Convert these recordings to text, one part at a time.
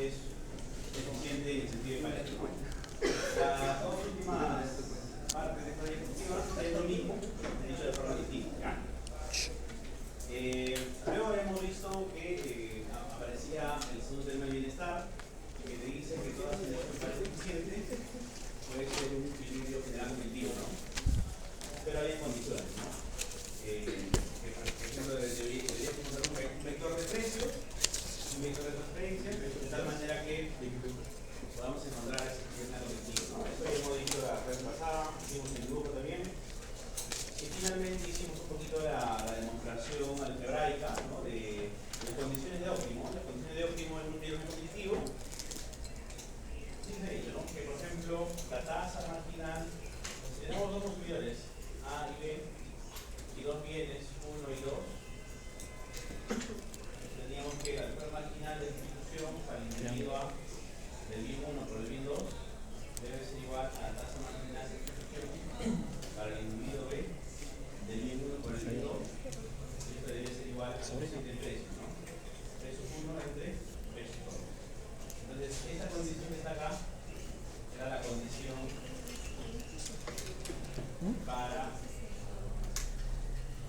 es eficiente en el sentido de Pareto, ¿no? Las dos últimas partes de esta diapositiva es lo mismo, dicho de forma distinta. Luego habíamos visto que aparecía el segundo tema de bienestar, que te dice que toda generación parece eficiente puede ser un equilibrio general cognitivo, ¿no? Pero hay condiciones, ¿no? Que por ejemplo debería encontrar un vector de precios, un vector de transferencia, de tal manera que podamos encontrar ese equilibrio general cognitivo, ¿no? Eso ya hemos dicho la vez pasada, hicimos el dibujo también. Y finalmente hicimos un poquito la demostración algebraica, ¿no? de condiciones de óptimo. Las condiciones de óptimo en un nivel cognitivo. Sí se ha dicho, ¿no? Que por ejemplo la tasa marginal, si tenemos dos consumidores, A y B, y dos bienes, 1 y 2, teníamos que la tasa marginal de distribución para el individuo A del bien 1 por el bien 2 debe ser igual a la tasa marginal de distribución para el individuo B del bien 1 por el bien 2, y esto debe ser igual a cociente de precio, ¿no? Precio 1 entre precio 2. Entonces, esta condición que está acá era la condición para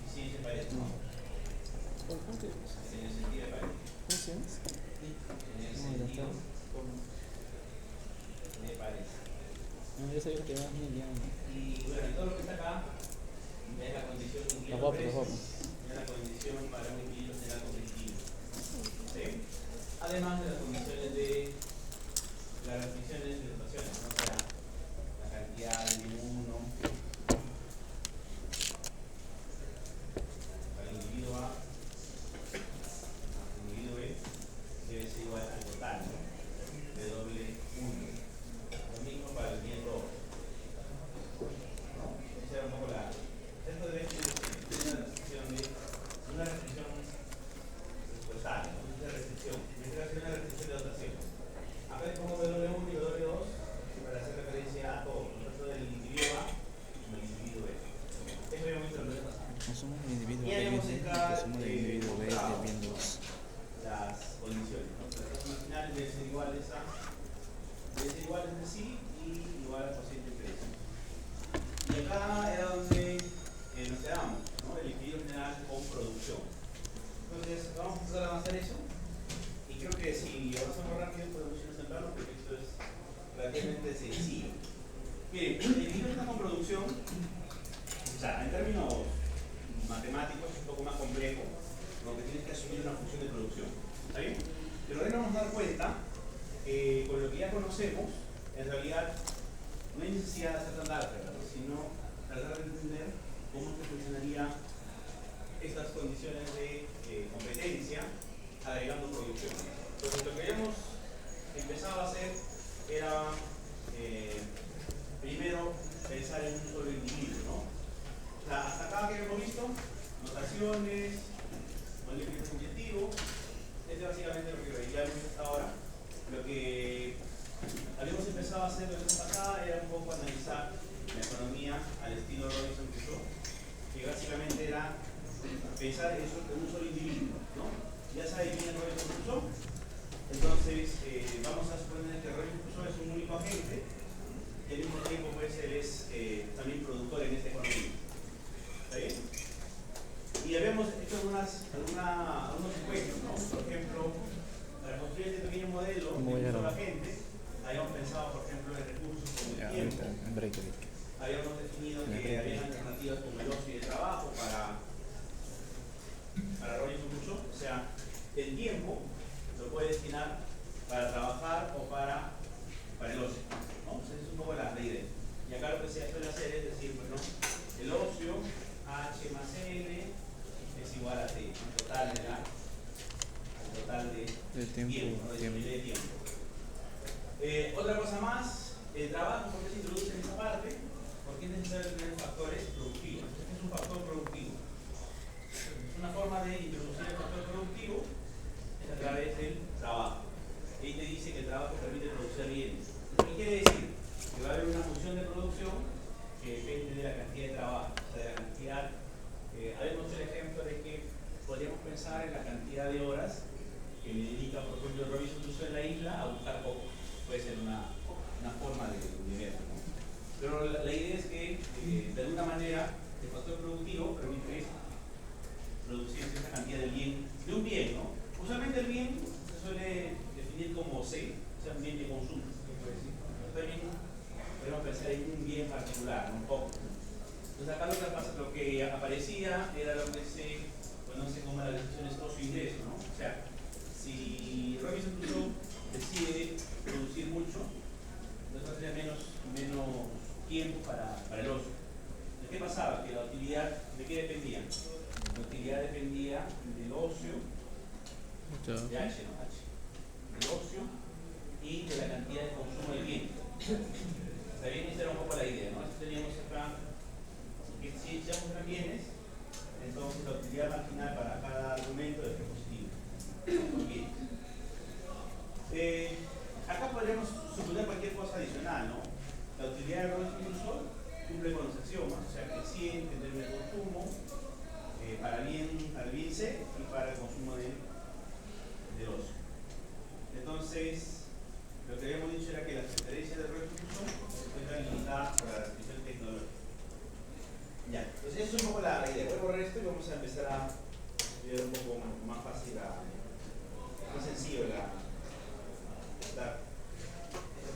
eficiencia de Pareto, ¿no? En el sentido de Pareto. En el sentido de Pareto. Yo sabía que vas muy bien. Y bueno, y todo lo que está acá es la condición de equilibrio de precios, es la condición para un equilibrio general cognitivo. ¿Sí? Además de las condiciones de las restricciones de dotaciones, ¿no? O sea, la cantidad de uno para el individuo A, el individuo B, debe ser igual al total, ¿no? De doble 1. Lo mismo para el bien 2. ¿No? Esa era un poco la. Esto debe ser una restricción presupuestaria, ¿no? Una restricción. En este caso es una restricción de dotación. Acá les pongo W1 y W2 para hacer referencia a todo, tanto del individuo A como del individuo B. Eso habíamos visto en la pasada. No somos el individuo Y B, habíamos acá somos el individuo B del bien 2. las condiciones, ¿no? Las tasas marginales deben ser iguales a, deben ser iguales entre sí y igual al cociente de precio. Y acá era donde nos quedamos, ¿no? El equilibrio general con producción. Entonces, vamos a empezar a avanzar eso. Y creo que si avanzamos rápido podemos irnos temprano porque esto es relativamente sencillo. Miren, el equilibrio general con producción, o sea, en términos matemáticos es un poco más complejo, porque tienes que asumir una función de producción. ¿Está bien? Pero ahora vamos a dar cuenta que con lo que ya conocemos, en realidad no hay necesidad de hacer tanta álgebra, ¿no? Sino tratar de entender cómo es que funcionarían estas condiciones de competencia agregando producción. Entonces, lo que habíamos empezado a hacer era primero pensar en un solo individuo, ¿no? O sea, hasta acá que hemos visto, notaciones, moléculas subjetivo, este es básicamente lo que ya hemos visto hasta ahora. Lo que habíamos empezado a hacer la vez pasada era un poco analizar la economía al estilo Robinson Crusoe, que básicamente era pensar en un solo individuo, ¿no? Ya sabéis bien el Robinson Crusoe, entonces vamos a suponer que Robinson Crusoe es un único agente y al mismo tiempo pues él es también productor en esta economía. ¿Está bien? Y habíamos hecho algunos ejemplos, ¿no? Por ejemplo, para construir este pequeño modelo de un solo agente, habíamos pensado, por ejemplo, en recursos como el tiempo. Habíamos definido que había alternativas como el ocio y el trabajo para Robinson Crusoe. O sea, el tiempo lo puede destinar para trabajar o para el ocio, ¿no? Entonces, esa es un poco la idea. Y acá lo que se suele hacer es decir, bueno, el ocio, H más N, es igual a T, el total de tiempo, ¿no? De tiempo. Otra cosa más, el trabajo, ¿por qué se introduce en esa parte? Porque es necesario tener factores productivos. Este es un factor productivo. Es una forma de introducir el factor productivo es a través del trabajo. Y te dice que el trabajo permite producir bienes. ¿Qué quiere decir? Que va a haber una función de producción que depende de la cantidad de trabajo, o sea, de la cantidad. Habíamos el ejemplo de que podríamos pensar en la cantidad de horas que le dedica, por ejemplo, Robinson Crusoe en la isla a buscar poco. Puede ser una forma de verlo, ¿no? Pero la idea es que, de alguna manera, el factor productivo permite producir cierta cantidad de un bien, ¿no? Usualmente el bien se suele definir como C, o sea, un bien de consumo, ¿qué puede decir? También podemos pensar en un bien particular, ¿no? Un poco. Entonces acá lo que aparecía era lo que se conoce como las decisiones costo-ingreso, ¿no? O sea, si Robinson Crusoe decide producir mucho, entonces va a tener menos tiempo para el ocio. ¿De qué pasaba? Que la utilidad, ¿de qué dependía? La utilidad dependía del ocio, de H, ¿no? H. Del ocio y de la cantidad de consumo del bien. ¿Está bien? Esa era un poco la idea, ¿no? Entonces teníamos acá que si echamos a bienes, entonces la utilidad marginal para cada argumento es positivo. Bien. Acá podríamos suponer cualquier cosa adicional, ¿no? La utilidad de Robinson Crusoe cumple con los axiomas, o sea, creciente en términos de consumo, para el bien C y para el consumo del ocio. Entonces, lo que habíamos dicho era que las preferencias de Robinson Crusoe se encuentran limitadas por la restricción tecnológica. Ya, entonces eso es un poco la idea. Voy a borrar esto y vamos a empezar a ver un poco más fácil, más sencillo esta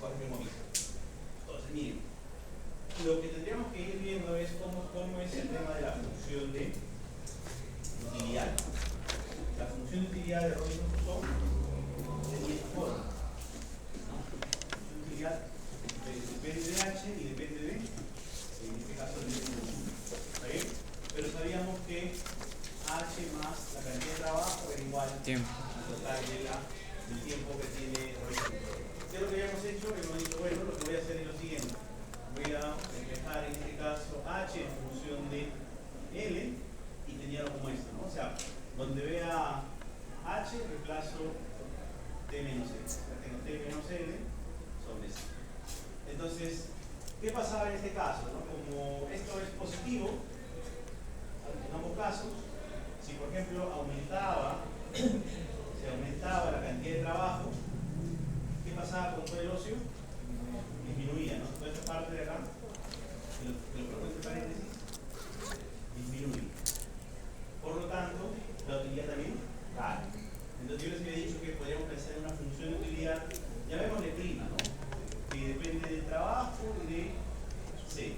cosa que hemos visto. Entonces, miren, lo que tendríamos que ir viendo es cómo es el tema de la función de utilidad. La función de utilidad de Robinson Crusoe sería esta forma, ¿no? La función de utilidad depende de H y depende de, en este caso, del consumo. ¿Está bien? Pero sabíamos que H más la cantidad de trabajo era igual al total del tiempo que tiene Robinson Crusoe. ¿Qué es lo que habíamos hecho? Hemos dicho, bueno, lo que voy a hacer es lo siguiente. Voy a despejar en este caso H en función de L y tenía algo como esto, ¿no? O sea, donde vea H reemplazo T menos L. O sea, tengo T menos L sobre C. Entonces, ¿qué pasaba en este caso, no? Como esto es positivo, en ambos casos, si por ejemplo se aumentaba la cantidad de trabajo, ¿qué pasaba con todo el ocio? Disminuía, ¿no? Toda esta parte de acá, que lo pongo entre paréntesis, disminuye. Por lo tanto, la utilidad también cae. Entonces yo les había dicho que podríamos pensar en una función de utilidad, llamémosle prima, ¿no? Que depende del trabajo y de C.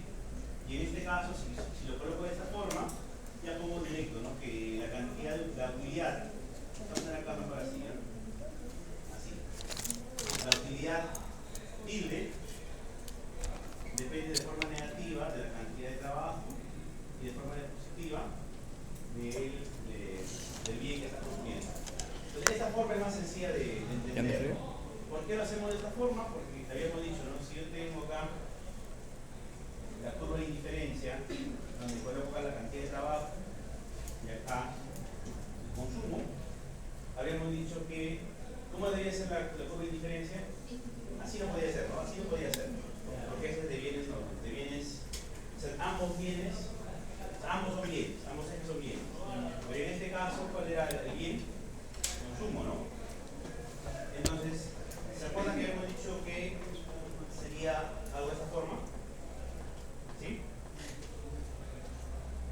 Y en este caso, si lo coloco de esta forma, ya pongo directo, ¿no? Que la cantidad de la utilidad, vamos a hacer acá mejor así, ¿no? Así. La utilidad tilde depende de forma negativa de la cantidad de trabajo y de forma positiva del bien que está consumiendo. Entonces, esta forma es más sencilla de entender. ¿Por qué lo hacemos de esta forma? Porque habíamos dicho, ¿no? Si yo tengo acá la curva de indiferencia, donde puedo buscar la cantidad de trabajo, y acá el consumo, habíamos dicho que, ¿cómo debería ser la curva de indiferencia? Así no podía ser, ¿no? Así no podía ser. Porque este es de bienes, no, de bienes, o sea, ambos bienes, o sea, ambos son bienes, ambos ejes son bienes. Pero en este caso, ¿cuál era el bien? Consumo, ¿no? Entonces, ¿se acuerdan que habíamos dicho que sería algo de esta forma? ¿Sí?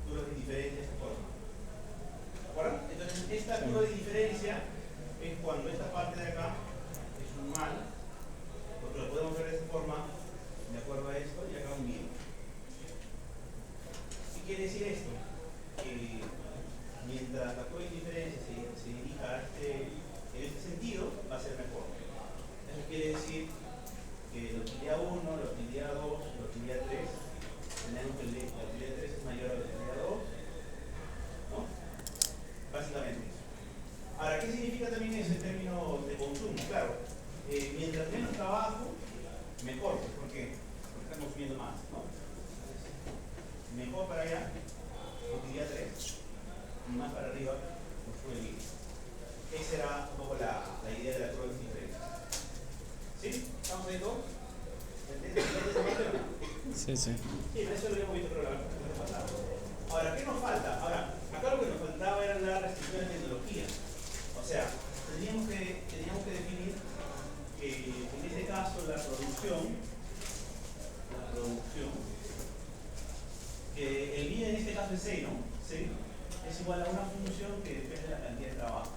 Curva de indiferencia de esta forma. ¿De acuerdo? Entonces, esta curva de indiferencia es cuando esta parte de acá es un mal, porque lo podemos ver de esta forma, de acuerdo a esto, y acá un bien. ¿Qué quiere decir esto? Que mientras la curva de indiferencia se dirija en este sentido, va a ser mejor. Eso quiere decir que la utilidad 1, la utilidad 2, la utilidad 3, tenemos que la utilidad 3 es mayor a la utilidad 2, ¿no? Básicamente eso. Ahora, ¿qué significa también eso en términos de consumo? Claro, mientras menos trabajo, mejor, pues, ¿por qué? Porque estamos consumiendo más, ¿no? Mejor para allá, utilidad 3, y más para arriba, consumo el bien. Esa era un poco la idea de la curva de indiferencia. ¿Sí? ¿Estamos ahí todos? ¿Entiendes esa parte o no? Sí. Sí, eso lo habíamos visto, pero la verdad es que no pasaba. Ahora, ¿qué nos falta? Ahora, acá lo que nos faltaba eran las restricciones de tecnología. O sea, teníamos que definir de C, ¿no? C es igual a una función que depende de la cantidad de trabajo.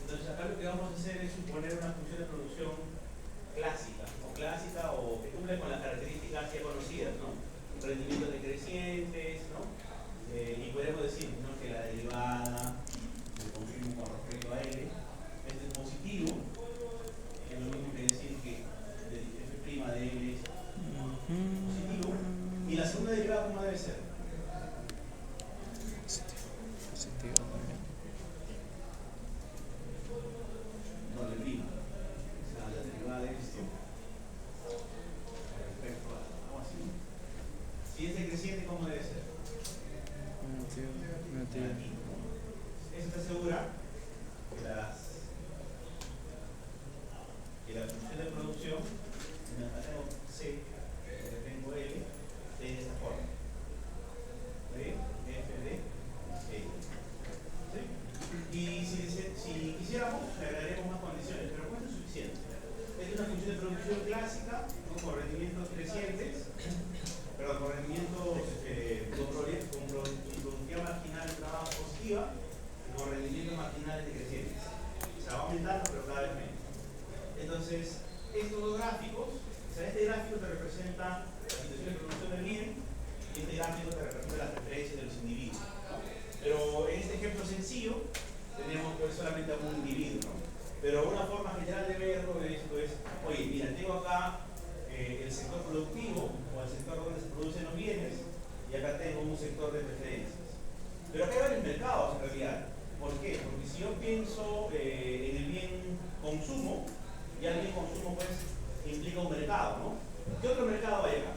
Entonces acá lo que vamos a hacer es suponer una función de producción clásica o que cumple con las características ya conocidas, ¿no? Rendimientos decrecientes, ¿no? Y podemos decir, ¿no?, que la derivada del consumo con respecto a L es positivo, que es lo mismo que decir que f' de L es positivo. Y la segunda derivada, ¿cómo debe ser? Positivo también. No, de prima. O sea, la derivada de esto respecto a algo así. Si es decreciente, ¿cómo debe ser? Negativo. Eso te asegura que la función de producción, acá tengo C, porque tengo L, es de esta forma. ¿Ve? F de L. ¿Sí? Y si quisiéramos, le agregaríamos más condiciones, pero ¿cuánto es suficiente? Es una función de producción clásica, con rendimientos crecientes, perdón, con rendimientos con productividad marginal de trabajo positiva y con rendimientos marginales decrecientes. O sea, va aumentando, pero cada vez menos. Entonces, estos dos gráficos, o sea, este gráfico te representa la situación de producción del bien y este gráfico te representa las preferencias de los individuos, ¿no? Pero en este ejemplo sencillo, tenemos que ver solamente a un individuo, ¿no? Pero una forma general de verlo de esto es, oye, mira, tengo acá el sector productivo o el sector donde se producen los bienes y acá tengo un sector de preferencias. Pero acá hay varios mercados en realidad. ¿Por qué? Porque si yo pienso en el bien consumo, ya el bien consumo pues implica un mercado, ¿no? ¿Qué otro mercado hay acá?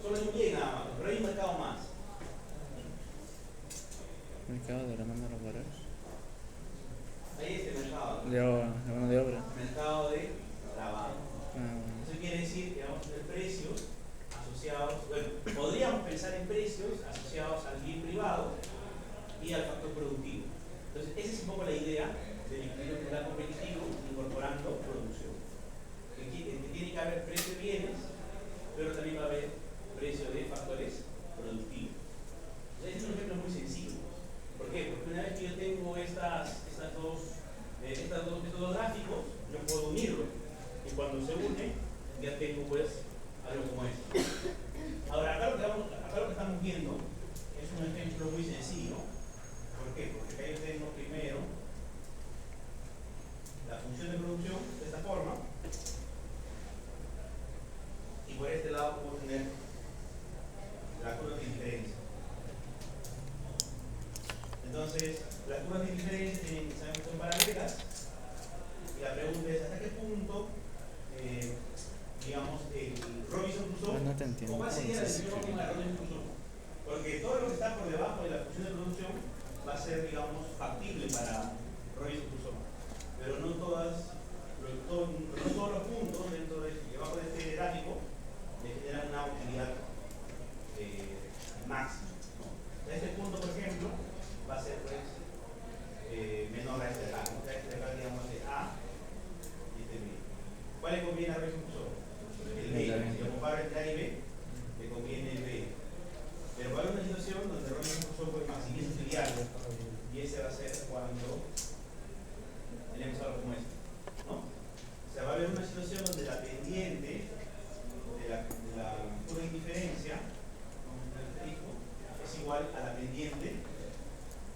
Solo hay un bien nada más, pero hay un mercado más. Mercado de la mano de obreros. Hay este mercado, ¿no? De mano de obra. Mercado de trabajo. Bueno. Eso quiere decir que vamos a tener precios asociados, bueno, podríamos pensar en precios asociados al bien privado y al factor productivo. Entonces, esa es un poco la idea del equilibrio general competitivo incorporando producción. Que tiene que haber precio de bienes, pero también va a haber precio de factores productivos. Este es un ejemplo muy sencillo. ¿Por qué? Porque una vez que yo tengo estos dos gráficos, yo puedo unirlos. Y cuando se une, ya tengo pues algo como esto. Ahora, acá lo que estamos viendo es un ejemplo muy sencillo. ¿Por qué? Porque acá yo tengo primero la función de producción de esta forma. Y por este lado puedo tener la curva de diferencia. Entonces, las curvas de diferencia sabemos que son paralelas. Y la pregunta es, ¿hasta qué punto, digamos, el Robinson-Crusoe, No te entiendo. o cuál sería la definición óptima de Robinson-Crusoe? Porque todo lo que está por debajo de la función de producción va a ser, digamos, factible para Robinson-Crusoe. Pero no todos los puntos debajo de este gráfico le generan una utilidad máxima, ¿no? Este punto, por ejemplo, va a ser pues menor a este de acá, ¿no? Este de acá, digamos, de A y este B. ¿Cuál le conviene a Robinson-Crusoe? El B. Si yo comparo entre A y B, le conviene el B. Pero va a haber una situación donde Robinson-Crusoe pues maximiza utilidad, y ese va a ser cuando tenemos algo como esto, ¿no? O sea, va a haber una situación donde la pendiente de la curva de indiferencia es igual a la pendiente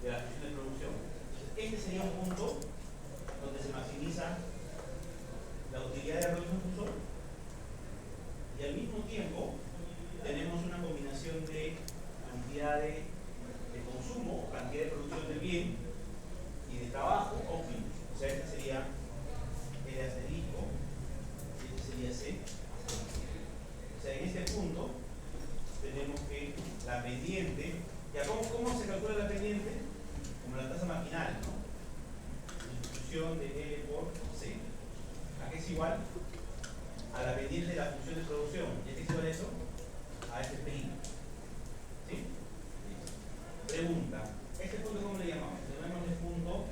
de la función de producción. Entonces, este sería un punto donde se maximiza la utilidad de Robinson-Crusoe y al mismo tiempo tenemos una combinación de cantidad de consumo, cantidad de producción del bien y de trabajo óptimo. O sea, este sería el asterisco y este sería C. O sea, en este punto tenemos que la pendiente, ya ¿cómo se calcula la pendiente? Como la tasa marginal, ¿no? Distribución de L por C. ¿A qué es igual? A la pendiente de la función de producción. ¿Y a qué es igual eso? A este primo. ¿Sí? Pregunta. ¿Este punto cómo le llamamos? Le llamamos el punto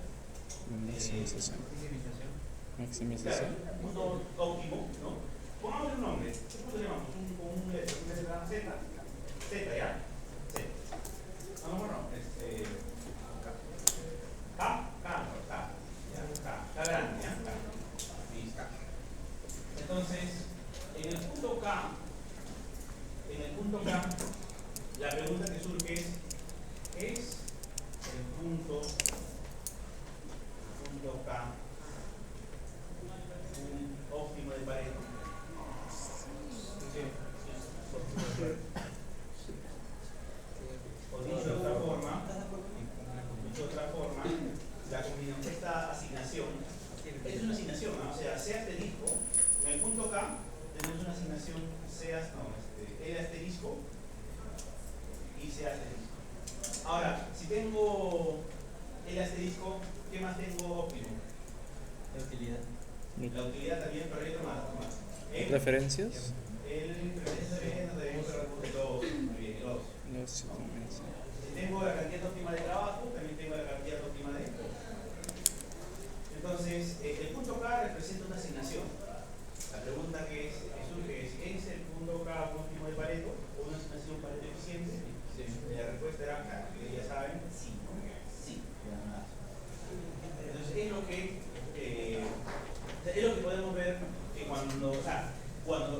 Maximización. Claro, punto óptimo, ¿no? Pongamos un nombre. ¿Cómo le llamamos? Un letra Z. Z, ¿ya? Z. No, K. Ya, K grande, ¿ya? K. Listo. Entonces, en el punto K, la pregunta que surge ¿es el punto K un óptimo de Pareto? Sí. O dicho de otra forma, la combinación, esta asignación es una asignación, ¿no? O sea, C asterisco, en el punto K tenemos una asignación L asterisco y C asterisco. Ahora, si tengo L asterisco, ¿qué más tengo óptimo? La utilidad. La utilidad también, pero hay otro más. ¿Referencias? El preferencia de los, muy bien, los. Sí, también, sí. Si tengo la cantidad óptima de trabajo, también tengo la cantidad óptima de costo. Entonces, el punto K representa una asignación. La pregunta que surge ¿es el punto K un óptimo de Pareto o una asignación Pareto eficiente? Sí. La respuesta era, claro, que ya saben, sí. Sí. Entonces, es lo que podemos ver que cuando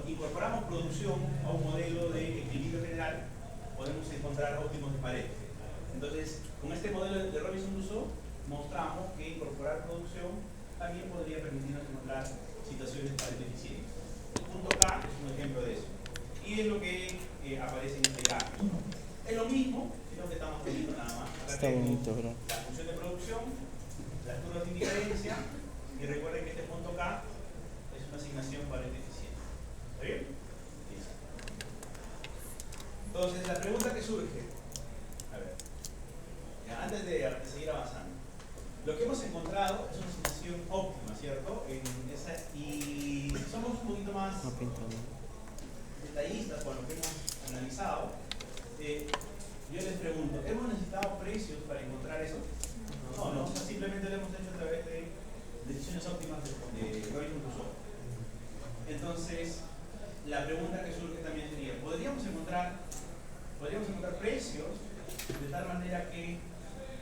incorporamos producción a un modelo de equilibrio general, podemos encontrar óptimos de Pareto. Entonces, con este modelo de Robinson-Crusoe, mostramos que incorporar producción también podría permitirnos encontrar situaciones Pareto eficientes. El punto K es un ejemplo de eso. Y es lo que aparece en este gráfico. Es lo mismo, es lo que estamos poniendo nada más. Acá Está bonito, bro. La función de producción, las curvas de indiferencia, y recuerden que este punto K es una asignación Pareto eficiente. ¿Está bien? Listo. Entonces, la pregunta que surge, a ver, ya, antes de seguir avanzando, lo que hemos encontrado es una asignación óptima, ¿cierto? Y somos un poquito más detallistas con lo que hemos analizado. Yo les pregunto, ¿hemos necesitado precios para encontrar eso? No, simplemente lo hemos hecho a través de decisiones óptimas de Robinson-Crusoe. Entonces, la pregunta que surge también sería, ¿podríamos encontrar precios de tal manera que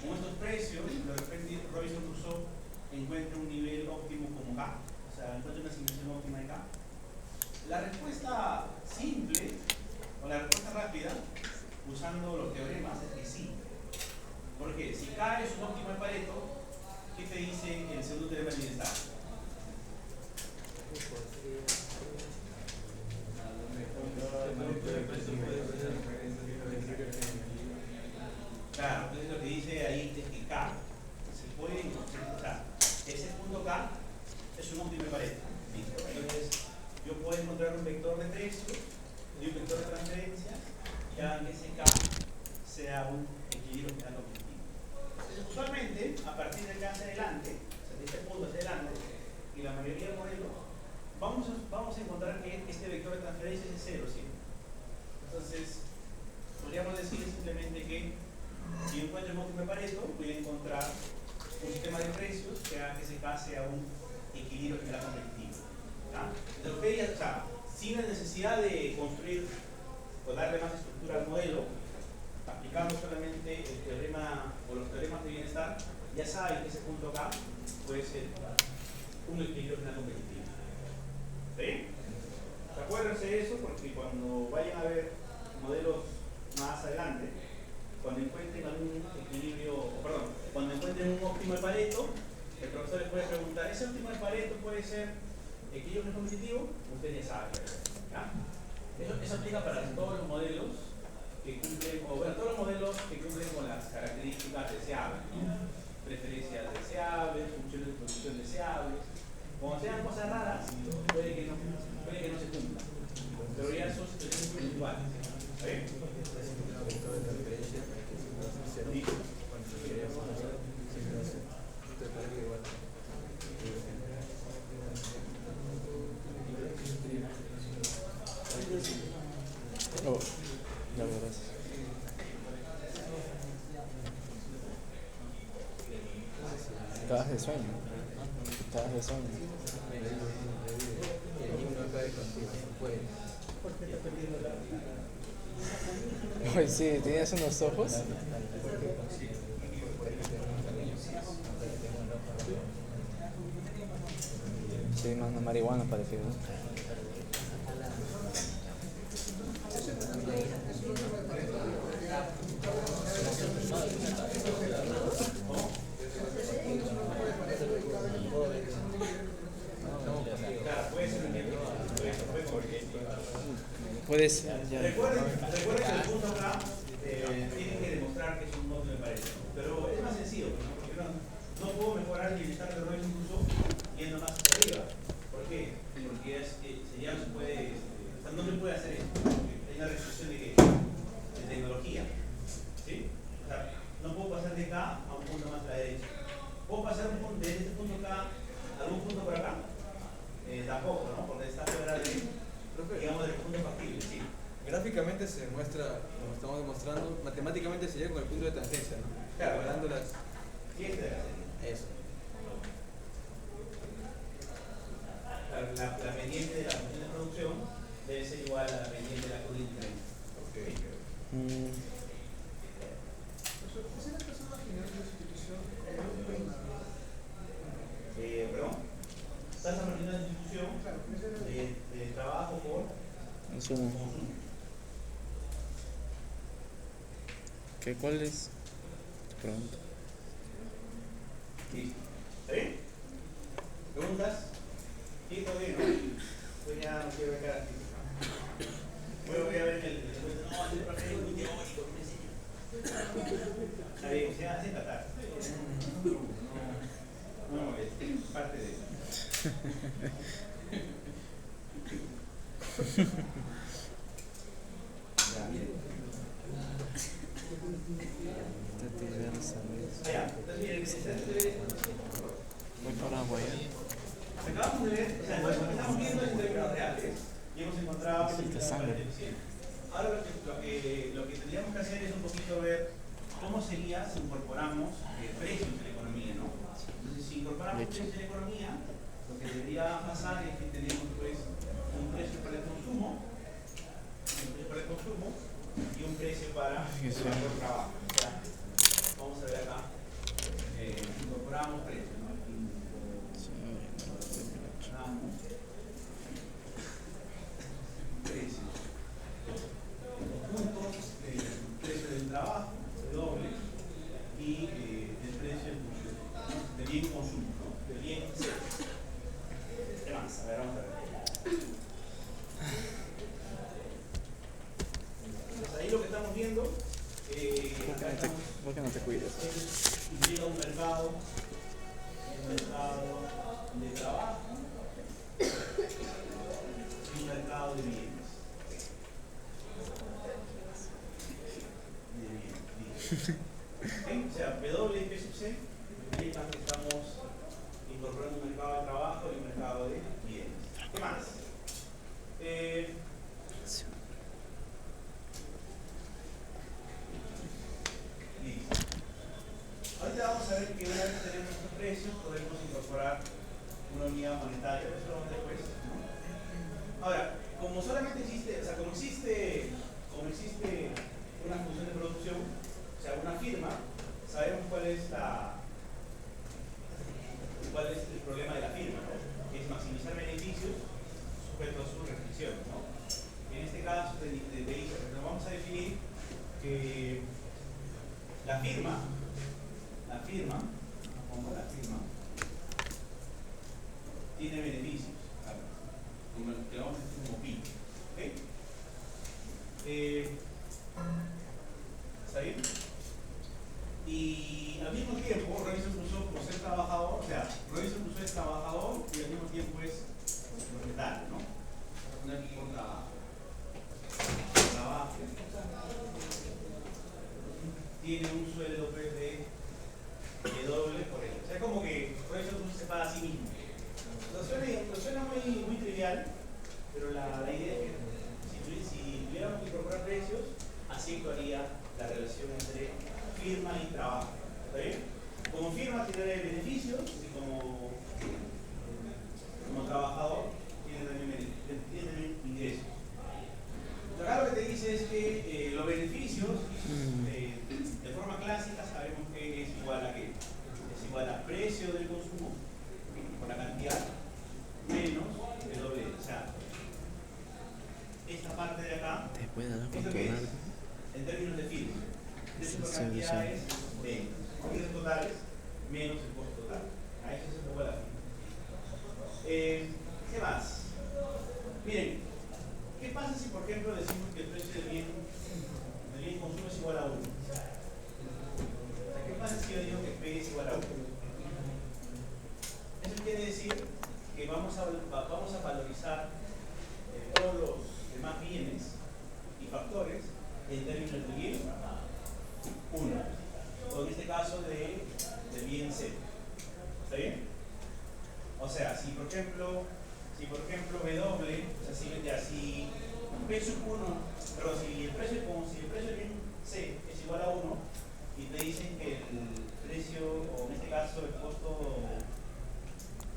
con estos precios, de repente Robinson-Crusoe encuentre un nivel óptimo como K? O sea, encuentre una asignación óptima de K. La respuesta simple, o la respuesta rápida, usando los teoremas, es que sí. Porque si K es un óptimo de Pareto, ¿qué te dice el segundo teorema de bienestar? Claro, entonces lo que dice ahí es que K se puede encontrar. Ese punto K es un óptimo de Pareto. ¿Listo? Entonces, yo puedo encontrar un vector de precios y un vector de transferencias que hagan que ese K sea un equilibrio general objetivo. Entonces, usualmente, a partir de acá hacia adelante, o sea, de este punto hacia adelante, y la mayoría de modelos, vamos a encontrar que este vector de transferencias es 0 siempre. Entonces, podríamos decir simplemente que si encuentro un óptimo de Pareto, voy a encontrar un sistema de precios que haga que ese K sea un equilibrio general competitivo. Entonces, sin la necesidad de construir o darle más estructura al modelo, aplicando solamente el teorema o los teoremas de bienestar, ya saben que ese punto K puede ser un equilibrio general competitivo. ¿Sí? Acuérdense de eso porque cuando vayan a ver modelos más adelante, cuando encuentren algún equilibrio, cuando encuentren un óptimo de Pareto, el profesor les puede preguntar, ¿ese óptimo de Pareto puede ser equilibrio general competitivo? Ustedes ya saben. ¿Ya? Eso aplica para todos los modelos que cumplen, todos los modelos que cumplen con las características deseables, ¿no? Preferencias deseables, funciones de producción deseables. Cuando sean cosas raras, puede que no se cumplan. Pero ya son situaciones puntuales. ¿Sí? Oh, ya verás. Estabas de sueño. acabe contigo, no puedes. Oye, sí, tenías unos ojos. Sí, más una marihuana parecía, ¿no? Puede ser, ya. Recuerden que el punto acá tiene que demostrar que es un módulo de pared, ¿no? Pero es más sencillo, ¿no? Porque no puedo mejorar el bienestar de Royce incluso yendo más hacia arriba. ¿Por qué? Porque ya no se puede, o sea, no se puede hacer esto, porque hay una restricción de tecnología. ¿Sí? O sea, no puedo pasar de acá a un punto más a la derecha. ¿Puedo pasar desde este punto acá a algún punto por acá? Tampoco, ¿no? Porque está fuera de, digamos, del punto factible, sí. Gráficamente se demuestra, como estamos demostrando, matemáticamente sería con el punto de tangencia, ¿no? Claro, Comparando las... ¿Qué es de la serie? Eso. La pendiente de la función de producción debe ser igual a la pendiente de la corriente. Perdón, estás aprendiendo la distribución de trabajo por Consumo. consumo. ¿Qué, cuál es? Pronto. Listo. ¿Está bien? ¿Preguntas? Sí, todo bien, ¿no? Pues ya no quiero ver cara así. Voy a ver el no, el profe es muy teórico, no me enseña. Está bien, se hace tratar. No, es parte de eso. Ya, miren. Allá, entonces miren, Voy para agua ya. acabamos de ver, o sea, lo que estamos viendo es en términos reales y hemos encontrado que Sí, es sangre. eficiente. Ahora lo que tendríamos que hacer es un poquito ver cómo sería si incorporamos precios en la economía, ¿no? Entonces, si incorporamos precios en la economía, lo que debería pasar es que tenemos pues un precio para el consumo, y un precio para el trabajo. O sea, vamos a ver acá, incorporamos precios, ¿no? Incorporamos precios. Los puntos del precio del trabajo, doble, y del precio del bien consumo, ¿no? Del bien servicio. ¿Qué más? A ver, vamos a ver. Entonces ahí lo que estamos viendo, acá estamos, ¿Por qué no te cuidas? implica un mercado de trabajo y un mercado de bienes. ¿Okay? O sea, W y P sub C implican que estamos incorporando un mercado de trabajo y un mercado de bienes. ¿Qué más? Listo. Ahorita vamos a ver que una vez tenemos estos precios, podemos incorporar una unidad monetaria, eso lo vamos a ver después, ¿no? Ahora, como solamente existe, o sea, como existe una función de producción, o sea, una firma, sabemos cuál es el problema de la firma, ¿no? Que es maximizar beneficios sujeto a sus restricciones, ¿no? En este caso, nos vamos a definir que la firma, tiene beneficios, como que vamos a decir como pi, ¿ok? ¿Está bien? Y al mismo tiempo, Robinson Crusoe, por ser trabajador, o sea, Robinson Crusoe es trabajador y al mismo tiempo es propietario, ¿no? Una aquí por trabajo. Tiene un sueldo pues, de doble por él. O sea, como que Robinson Crusoe se paga a sí mismo. Suena muy trivial, pero la idea es que si tuviéramos que incorporar precios, así actuaría la relación entre firma y trabajo. ¿Está bien? Como firma tiene beneficios y como trabajador tiene también beneficios. precio del consumo por la cantidad menos el doble. O sea, esta parte de acá Te puede dar es lo que es controlar. en términos de firma. Precio por Sí, cantidad sí. es de costos totales menos el costo total. A eso se pongo la firma. ¿Qué más? Miren, ¿qué pasa si por ejemplo decimos que el precio del bien consumo es igual a 1? ¿Qué pasa si yo digo que P es igual a 1? Eso quiere decir que vamos a valorizar todos los demás bienes y factores en términos de bien 1, o en este caso del bien C. ¿Está bien? O sea, si por ejemplo W, o sea, si P sub 1, perdón, si el precio del bien C es igual a 1 y te dicen que el precio, o en este caso el costo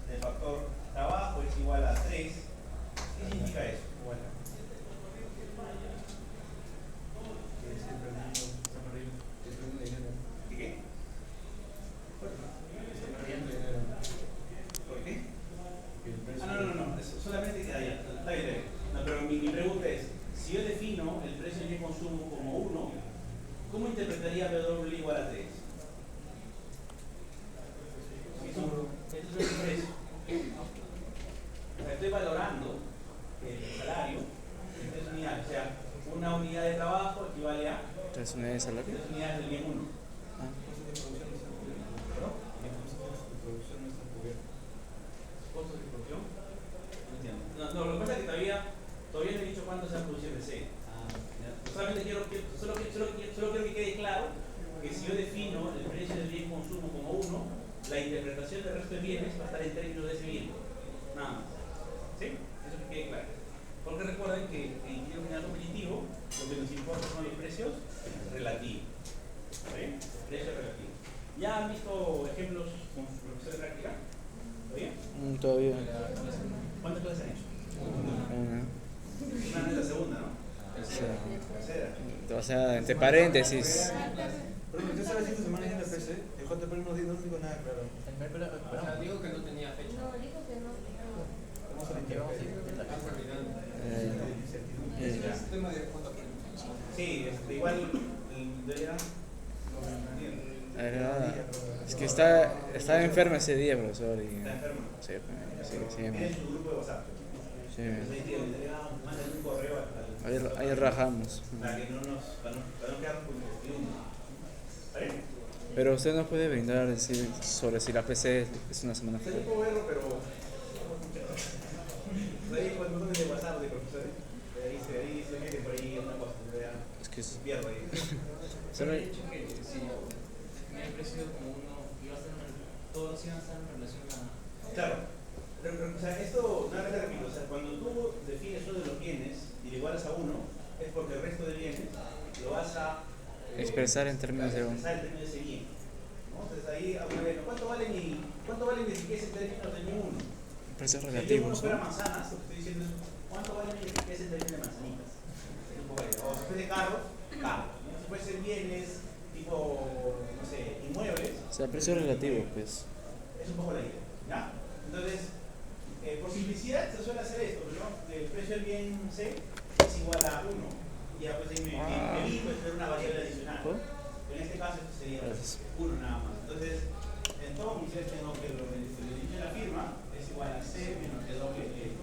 del factor trabajo es igual a 3, ¿qué significa eso? ¿Y qué? ¿Por qué? No, eso solamente está bien. No, pero mi pregunta es, si yo defino el precio del bien consumo como 1, ¿cómo interpretaría W igual a 3? Esto es el precio. O sea, estoy valorando el salario en 3 unidades. O sea, una unidad de trabajo equivale a 3 unidades de salario. 3 unidades del bien 1. Ah, ¿Costos de producción? No entiendo. No, lo que pasa es que todavía no he dicho cuánto se va a producir de C. Solamente solo quiero que quede claro que si yo defino el precio del bien consumo como 1, la interpretación del resto de bienes va a estar en términos de ese bien. Nada más. ¿Sí? Eso que quede claro. Porque recuerden que en ingeniero general competitivo lo que nos importa son los precios relativos. ¿Está bien? Precios relativos. ¿Ya han visto ejemplos con su profesor de práctica? ¿Todavía? todavía. ¿Cuántas clases han hecho? Una. Una es la segunda, ¿no? Tercera. Tercera. O sea, entre paréntesis. Pero ¿qué sabes si esta semana ya en la PC? El JP no digo nada claro. Pero digo que no tenía fecha. No, dijo que no. Vamos a limpiar. Es tema de cuánto aprendí. Sí, igual debería. Es que estaba enfermo ese día, profesor. Y, Está enfermo. sí, Tiene su grupo de WhatsApp. sí. Entonces ahí le mandan un correo Ahí rajamos. para que no quedarnos con incertidumbre. ¿Está bien? Pero usted no puede brindar decir sobre si la PC es una semana Sí, fuerte. puedo verlo, pero. Ahí con botones de WhatsApp de profesores. Ahí se mete por ahí una cosa. Es que es. Pierdo ahí. Solo- He dicho que si me he parecido como todos iban a estar en relación a. Claro. O sea, esto, nada más repito, o sea, cuando tú defines uno de los bienes y le igualas a 1, es porque el resto de bienes lo vas a Expresar en términos de un. expresar en términos de ese bien. ¿No? Entonces ahí, ¿cuánto vale mi riqueza en términos del bien 1? Precios Si el bien 1 relativos, fuera ¿no? manzanas, lo que estoy diciendo es, ¿cuánto vale mi riqueza en términos de manzanitas? O si fuese carros, carros. ¿No? Si fuese bienes tipo, no sé, inmuebles. O sea, precio relativo, pues. Es un poco la idea, ¿ya? Entonces, por simplicidad se suele hacer esto, ¿no? El precio del bien C es igual a 1. Ya pues ahí me evito tener una variable adicional. En este caso esto sería 1 nada más. Entonces, en todo mi ser tengo que lo que dice la firma es igual a C menos T doble E.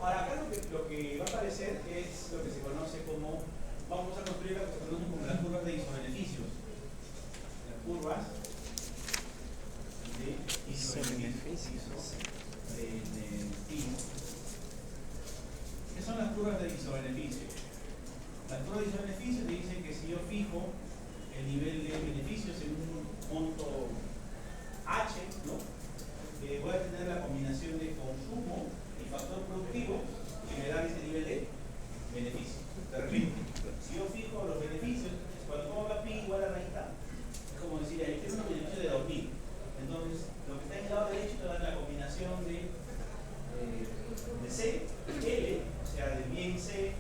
Ahora, acá lo que va a aparecer es lo que se conoce como, vamos a construir lo que se conoce como las curvas de isobeneficios. Las curvas de isobeneficios. ¿Qué son las curvas de isobeneficio? Las curvas de isobeneficio te dicen que si yo fijo el nivel de beneficios en un monto H, ¿no? Voy a tener la combinación de consumo y factor productivo que me dan ese nivel de beneficio. Te repito, si yo fijo los beneficios, cuando pongo acá pi igual a raíz K, es como decir, ahí tengo un beneficio de 2000. Entonces, lo que está en el lado derecho te da la combinación de C, L, o sea, del bien C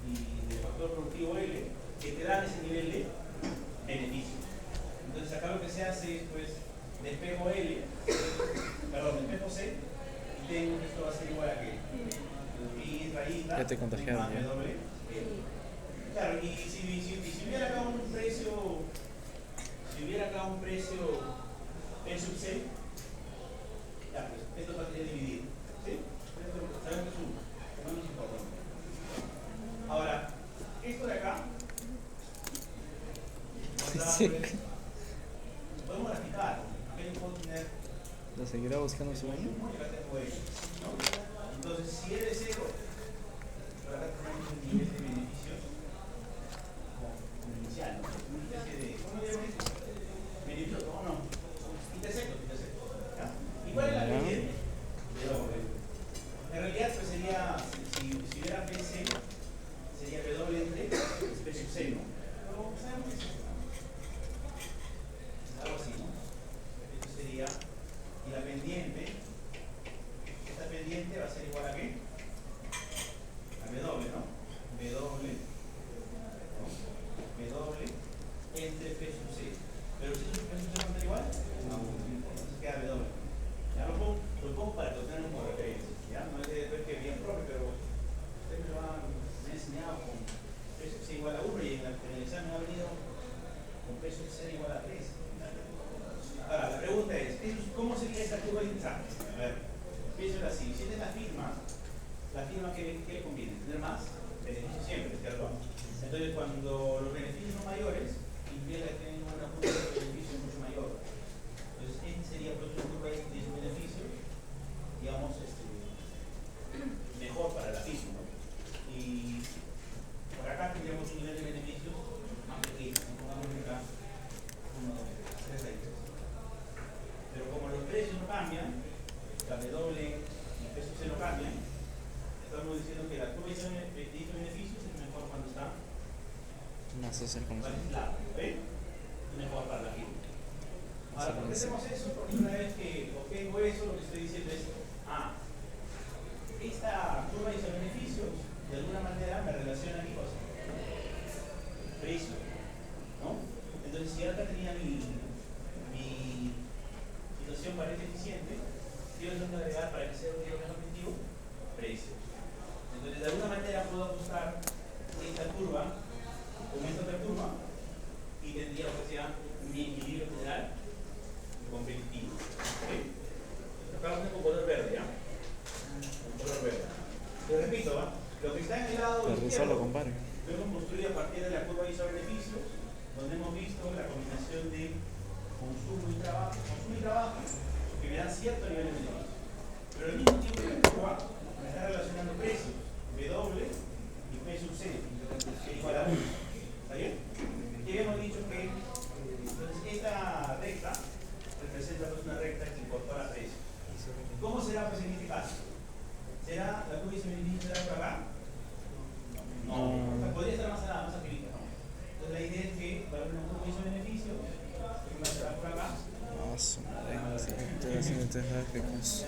y del factor productivo L, que te dan ese nivel de beneficio. Entonces, acá lo que se hace es, pues, despejo L tengo que esto va a ser igual a que mi rayita Ya te contagiaron, más ya. W. Claro, y si hubiera acá un precio, P sub C, ya, pues esto va a tener dividido. ¿Sí? Esto sabemos que es uno, no nos importa. Ahora, esto de acá, Sí. podemos graficar. Acá yo puedo tener ¿Lo seguirá buscando su baño? y acá tengo X, ¿no? Entonces, si es de cero, pero acá tenemos un nivel de beneficios como inicial, ¿no? Una especie de, ¿cómo le llaman eso? Beneficios, no, intersectos, ¿ya? ¿Y cuál es la pendiente? En realidad, pues sería, si hubiera PC, sería W entre P sub C, ¿no? Pero sabemos que es esto, ¿no? Algo así, ¿no? Esto sería, y la pendiente, esta pendiente va a ser igual a ¿qué? A W, ¿no? W, ¿no? W entre P sub C. Pero si P sub C no está igual, no, entonces queda W. Ya lo pongo para que lo tengan como referencia. Ya no es de después que bien propio, pero ustedes me han enseñado con P sub C igual a 1 y en el examen ha venido con P sub C igual a 3. Ahora, la pregunta es, ¿cómo sería esta curva de interesante? A ver, piénselo así. Si esta es la firma que le conviene, tener más beneficios siempre, ¿cierto? Entonces, cuando los beneficios son mayores, implica que tienen una curva de beneficio mucho mayor. Entonces, este sería pues, una curva de beneficios, digamos, mejor para la firma, ¿no? Y por acá tendríamos un nivel de beneficios más pequeño. Pongamos acá 1, 2, 3 ahí. Pero como los precios no cambian, la W y P sub C no cambian, estamos diciendo que la curva de beneficios es mejor cuando está Más es el concepto. aislada, ¿ven? Es mejor para la firma. Ahora, ¿por qué hacemos eso? Porque una vez que obtengo eso, lo que estoy diciendo es, esta curva de beneficios de alguna manera me relaciona a mi cosa, precio, ¿no? Entonces, si ahora tenía mi situación parece eficiente, yo le tengo que agregar para que sea un menos objetivo, precio. Entonces, de alguna manera puedo ajustar esta curva con esta otra curva y tendría que sea mi equilibrio general competitivo. ¿Okay? Acá lo tengo con color verde, ¿ya? Con color verde. Lo repito, ¿va? Lo que está en el lado izquierdo lo hemos construido a partir de la curva de beneficios, donde hemos visto la combinación de consumo y trabajo, que me dan cierto nivel de beneficio. Pero al mismo tiempo la curva me está relacionando precios, W y P sub C, que es igual a 1. ¿Está bien? Y habíamos dicho que entonces, esta recta representa pues, una recta que incorpora precios. ¿Cómo será pues, en este caso? ¿Será la curva de beneficio será por acá? No, o sea, podría estar más arriba, ¿no? Entonces la idea es que va a haber una curva de beneficio que va a estar por acá. Ah, su madre. Estoy haciendo tres gráficos.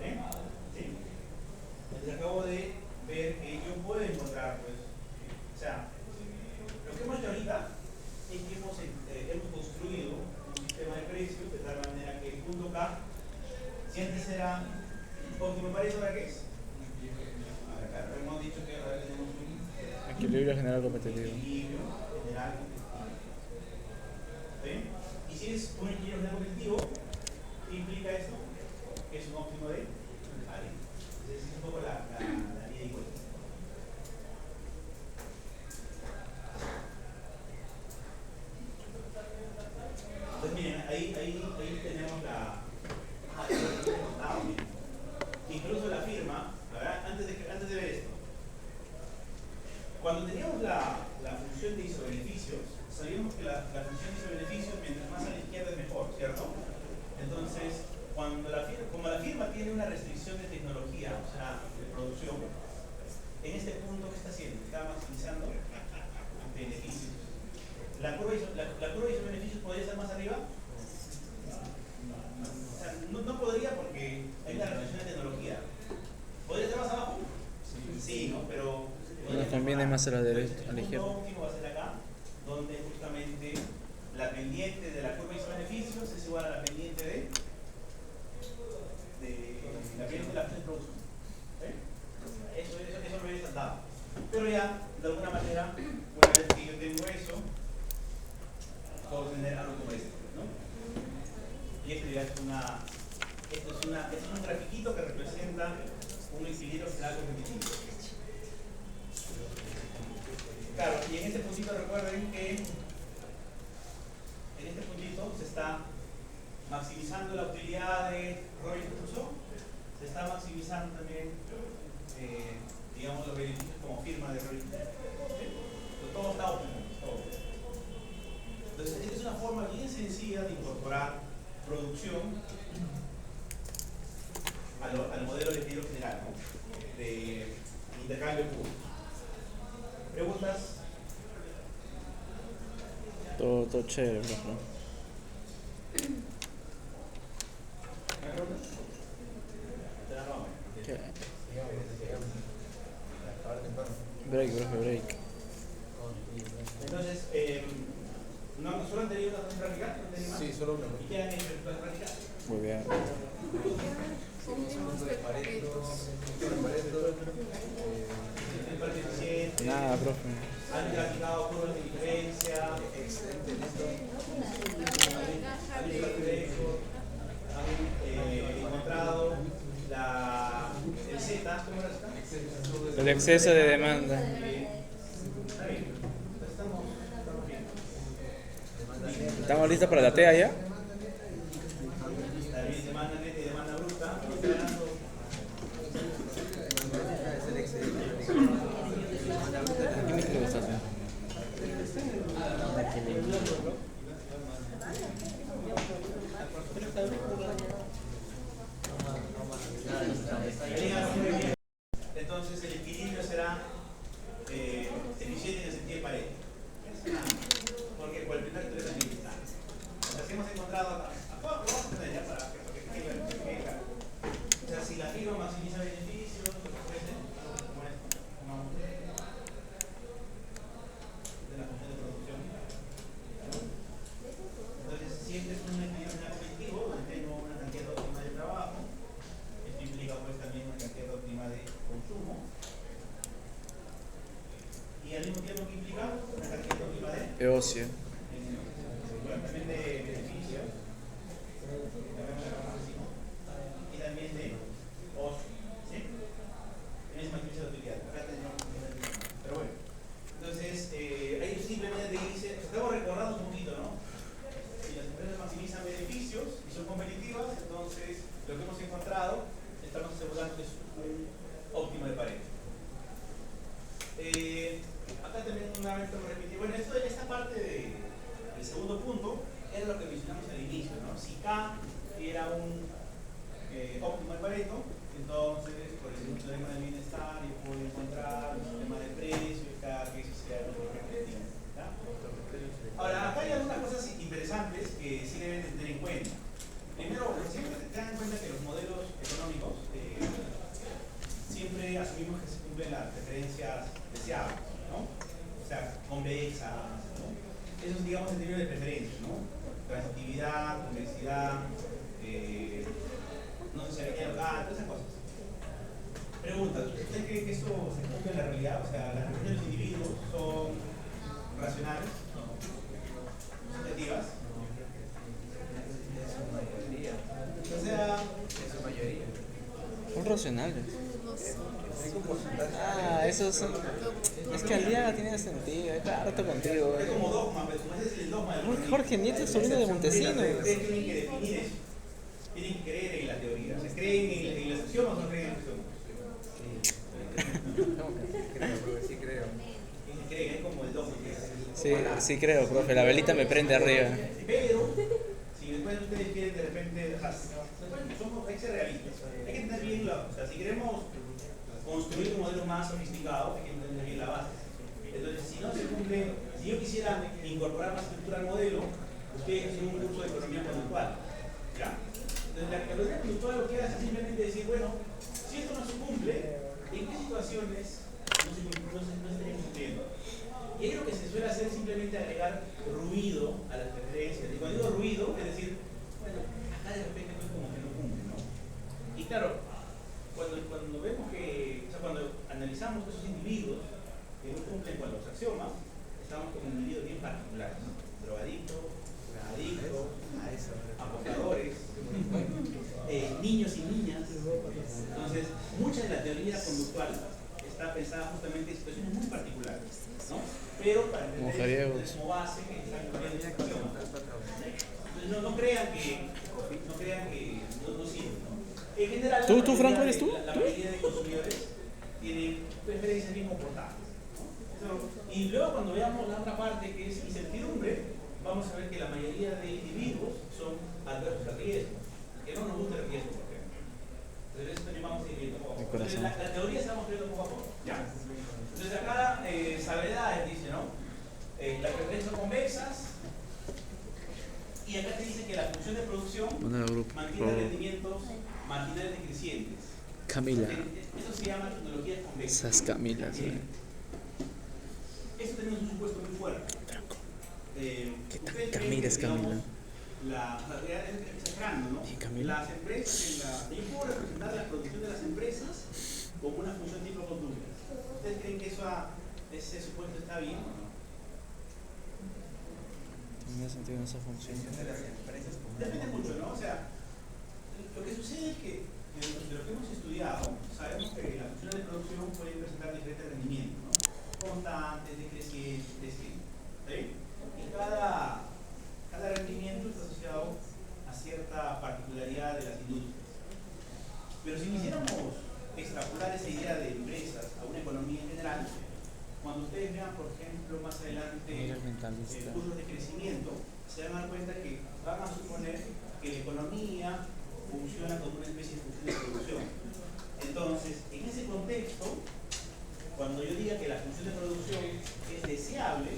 ¿Sí? Entonces acabo de ver que yo puedo encontrar, pues, o sea, lo que hemos hecho ahorita es que hemos construido un sistema de precios de tal manera que el punto K, si antes era óptimo para eso, ¿ahora qué es? Acá hemos dicho que ahora tenemos un Equilibrio general competitivo. equilibrio general competitivo. ¿Sí? Y si es un equilibrio general competitivo, ¿qué implica esto? Que es un óptimo de área. Entonces es un poco la línea igual. Entonces miren, ahí tenemos la... Incluso la firma, ¿verdad? Antes de ver esto, cuando teníamos la función de isobeneficios, sabíamos que la función de isobeneficios, mientras más a la izquierda es mejor, ¿cierto? Entonces, como la firma tiene una restricción de tecnología, o sea, de producción, en este punto, ¿qué está haciendo? Está maximizando beneficios. ¿La curva de isobeneficios podría estar más arriba? O sea, no podría porque hay una restricción de tecnología. ¿Podría estar más abajo? Sí, ¿no? Pero... Nos conviene más a la derecha, a la el izquierda. punto óptimo va a ser acá, donde justamente la pendiente de la curva de beneficios es igual a la pendiente de la pendiente de la fuente de producción. ¿Sí? Eso lo había saltado. Pero ya, de alguna manera, una vez que yo tengo eso, puedo tener algo como este, ¿no? Y esto ya es un grafiquito que representa un equilibrio general competitivo. Claro, y en este puntito recuerden que en este puntito se está maximizando la utilidad de Robinson-Crusoe, se está maximizando también, digamos, los beneficios como firma de Robinson-Crusoe. ¿Sí? Todo está óptimo. Todo. Entonces, esta es una forma bien sencilla de incorporar producción al modelo de equilibrio general, ¿no? De intercambio puro. ¿Preguntas? Todo chévere, profe. ¿Qué? Break, profe, break. Entonces, ¿no solo han tenido una clase práctica? ¿No han tenido más? Sí, solo una. ¿Y qué han hecho en clase práctica? Muy bien. ¿El parque eficiente? Nada, profe. ¿Han practicado curvas de diferencia? ¿Han visto el proyecto? ¿Han encontrado el Z? ¿Cómo era esta? El exceso de demanda. Está bien. Estamos bien. ¿Estamos listos para la TEA ya? También demanda neta y demanda bruta. Estamos ganando. ¿Qué me quiere gustar? Entonces el equilibrio será eficiente en el sentido de pared. Porque por el primer tres también está. O sea, si hemos encontrado acá, vamos a tener ya para que caiga. O sea, si la firma maximiza beneficios, puede ser como esto, de la función de producción. Entonces, siempre es un equilibrio positivo, donde tengo una cantidad óptima de trabajo. Esto implica pues también una cantidad óptima de consumo. Y al mismo tiempo que implica una cantidad óptima de Ocio. también de beneficios, y también de ocio, ¿sí? Es maximizar la utilidad. Acá tenemos, pero bueno. Entonces, ahí simplemente dice, estamos recordando un poquito, ¿no? Si las empresas maximizan beneficios y son competitivas, entonces lo que hemos encontrado, estamos asegurando que es un óptimo de pared. Acá también una vez lo repetí. Bueno, esta parte del segundo punto era lo que mencionamos al inicio, ¿no? Si K era un óptimo de Pareto, entonces por el teorema del bienestar yo puedo encontrar un sistema de precios y cada que eso sea lo repetitivo. Ahora, acá hay algunas cosas interesantes que sí deben tener en cuenta. Primero, siempre tengan en cuenta que los modelos económicos siempre asumimos que se cumplen las referencias deseadas, ¿no? O sea, convexas, ¿no? Eso es, digamos, el término de preferencia, ¿no? Transitividad, convexidad, no sé si hay local, todas esas cosas. Pregunta, ¿usted cree que eso se cumple en la realidad? O sea, las referencias de los individuos son racionales, subjetivas. O sea, En su mayoría. Son racionales. Hay un porcentaje. Ah, esos son. Es que al día tiene sentido. Es harto contigo. es como dogma, pero como ese es el dogma del Jorge Nieto es sobrino de Montesinos. Ustedes tienen que definir eso. Tienen que creer en la teoría. ¿Se creen en la excepción o no creen en la excepción? Creo, profe, sí creo. Creen, es como el dogma. Sí, sí creo, profe. La velita me prende arriba. Pero, si después ustedes quieren de repente, hay que ser realistas. Hay que entender bien, o sea, si queremos construir un modelo más sofisticado, hay que entender bien la base. Entonces, si no se cumple, si yo quisiera incorporar más estructura al modelo, ustedes hacen un curso de economía conductual. ¿Ya? Entonces, la economía conductual lo que hace es simplemente decir, bueno, si esto no se cumple, ¿en qué situaciones no se estaría cumpliendo? Y Y ahí lo que se suele hacer es simplemente agregar ruido a las preferencias. Y cuando digo ruido, es decir, bueno, acá de repente pues como que no cumple, ¿no? Y claro, cuando vemos que, o sea, cuando analizamos que esos individuos que no cumplen con los axiomas, estamos con individuos bien particulares, ¿no? Drogadictos, adictos, apostadores, niños y niñas. Entonces, mucha de la teoría conductual está pensada justamente en situaciones muy particulares, ¿no? Pero para entender como base que están cumpliendo esta acción. Entonces, no crean que no sirve, ¿no? En general, ¿Tú, Franco, eres tú? La mayoría de consumidores tienen preferencias bien comportadas, ¿no? Y luego cuando veamos la otra parte que es incertidumbre, vamos a ver que la mayoría de individuos son adversos al riesgo, que no nos gusta el riesgo, por ejemplo. Entonces eso también vamos a ir viendo poco a poco. Entonces la teoría se vamos viendo poco a poco. ¿Ya? Entonces acá salvedades dice, ¿no? Las preferencias son convexas. Y acá te dice que la función de producción mantiene rendimientos marginales decrecientes. Camila. Eso se llama tecnologías convexas. Esas Camilas, Eso tenemos un supuesto muy fuerte. ¿Qué tal Camila es Camila? ¿No? Las empresas, yo puedo representar la producción de las empresas como una función tipo costumbre. ¿Ustedes creen que ese supuesto está bien o no? Tiene sentido en esa función. Depende mucho, ¿no? O sea, lo que sucede es que de lo que hemos estudiado, sabemos que las funciones de producción pueden presentar diferentes rendimientos, ¿no? Constantes, decrecientes, descendentes. ¿Sí? Y cada rendimiento está asociado a cierta particularidad de las industrias. Pero si quisiéramos extrapolar esa idea de empresas a una economía en general, cuando ustedes vean, por ejemplo, más adelante curvas de crecimiento, se van a dar cuenta que van a suponer que la economía funciona como una especie de función de producción. Entonces, en ese contexto, cuando yo diga que la función de producción es deseable,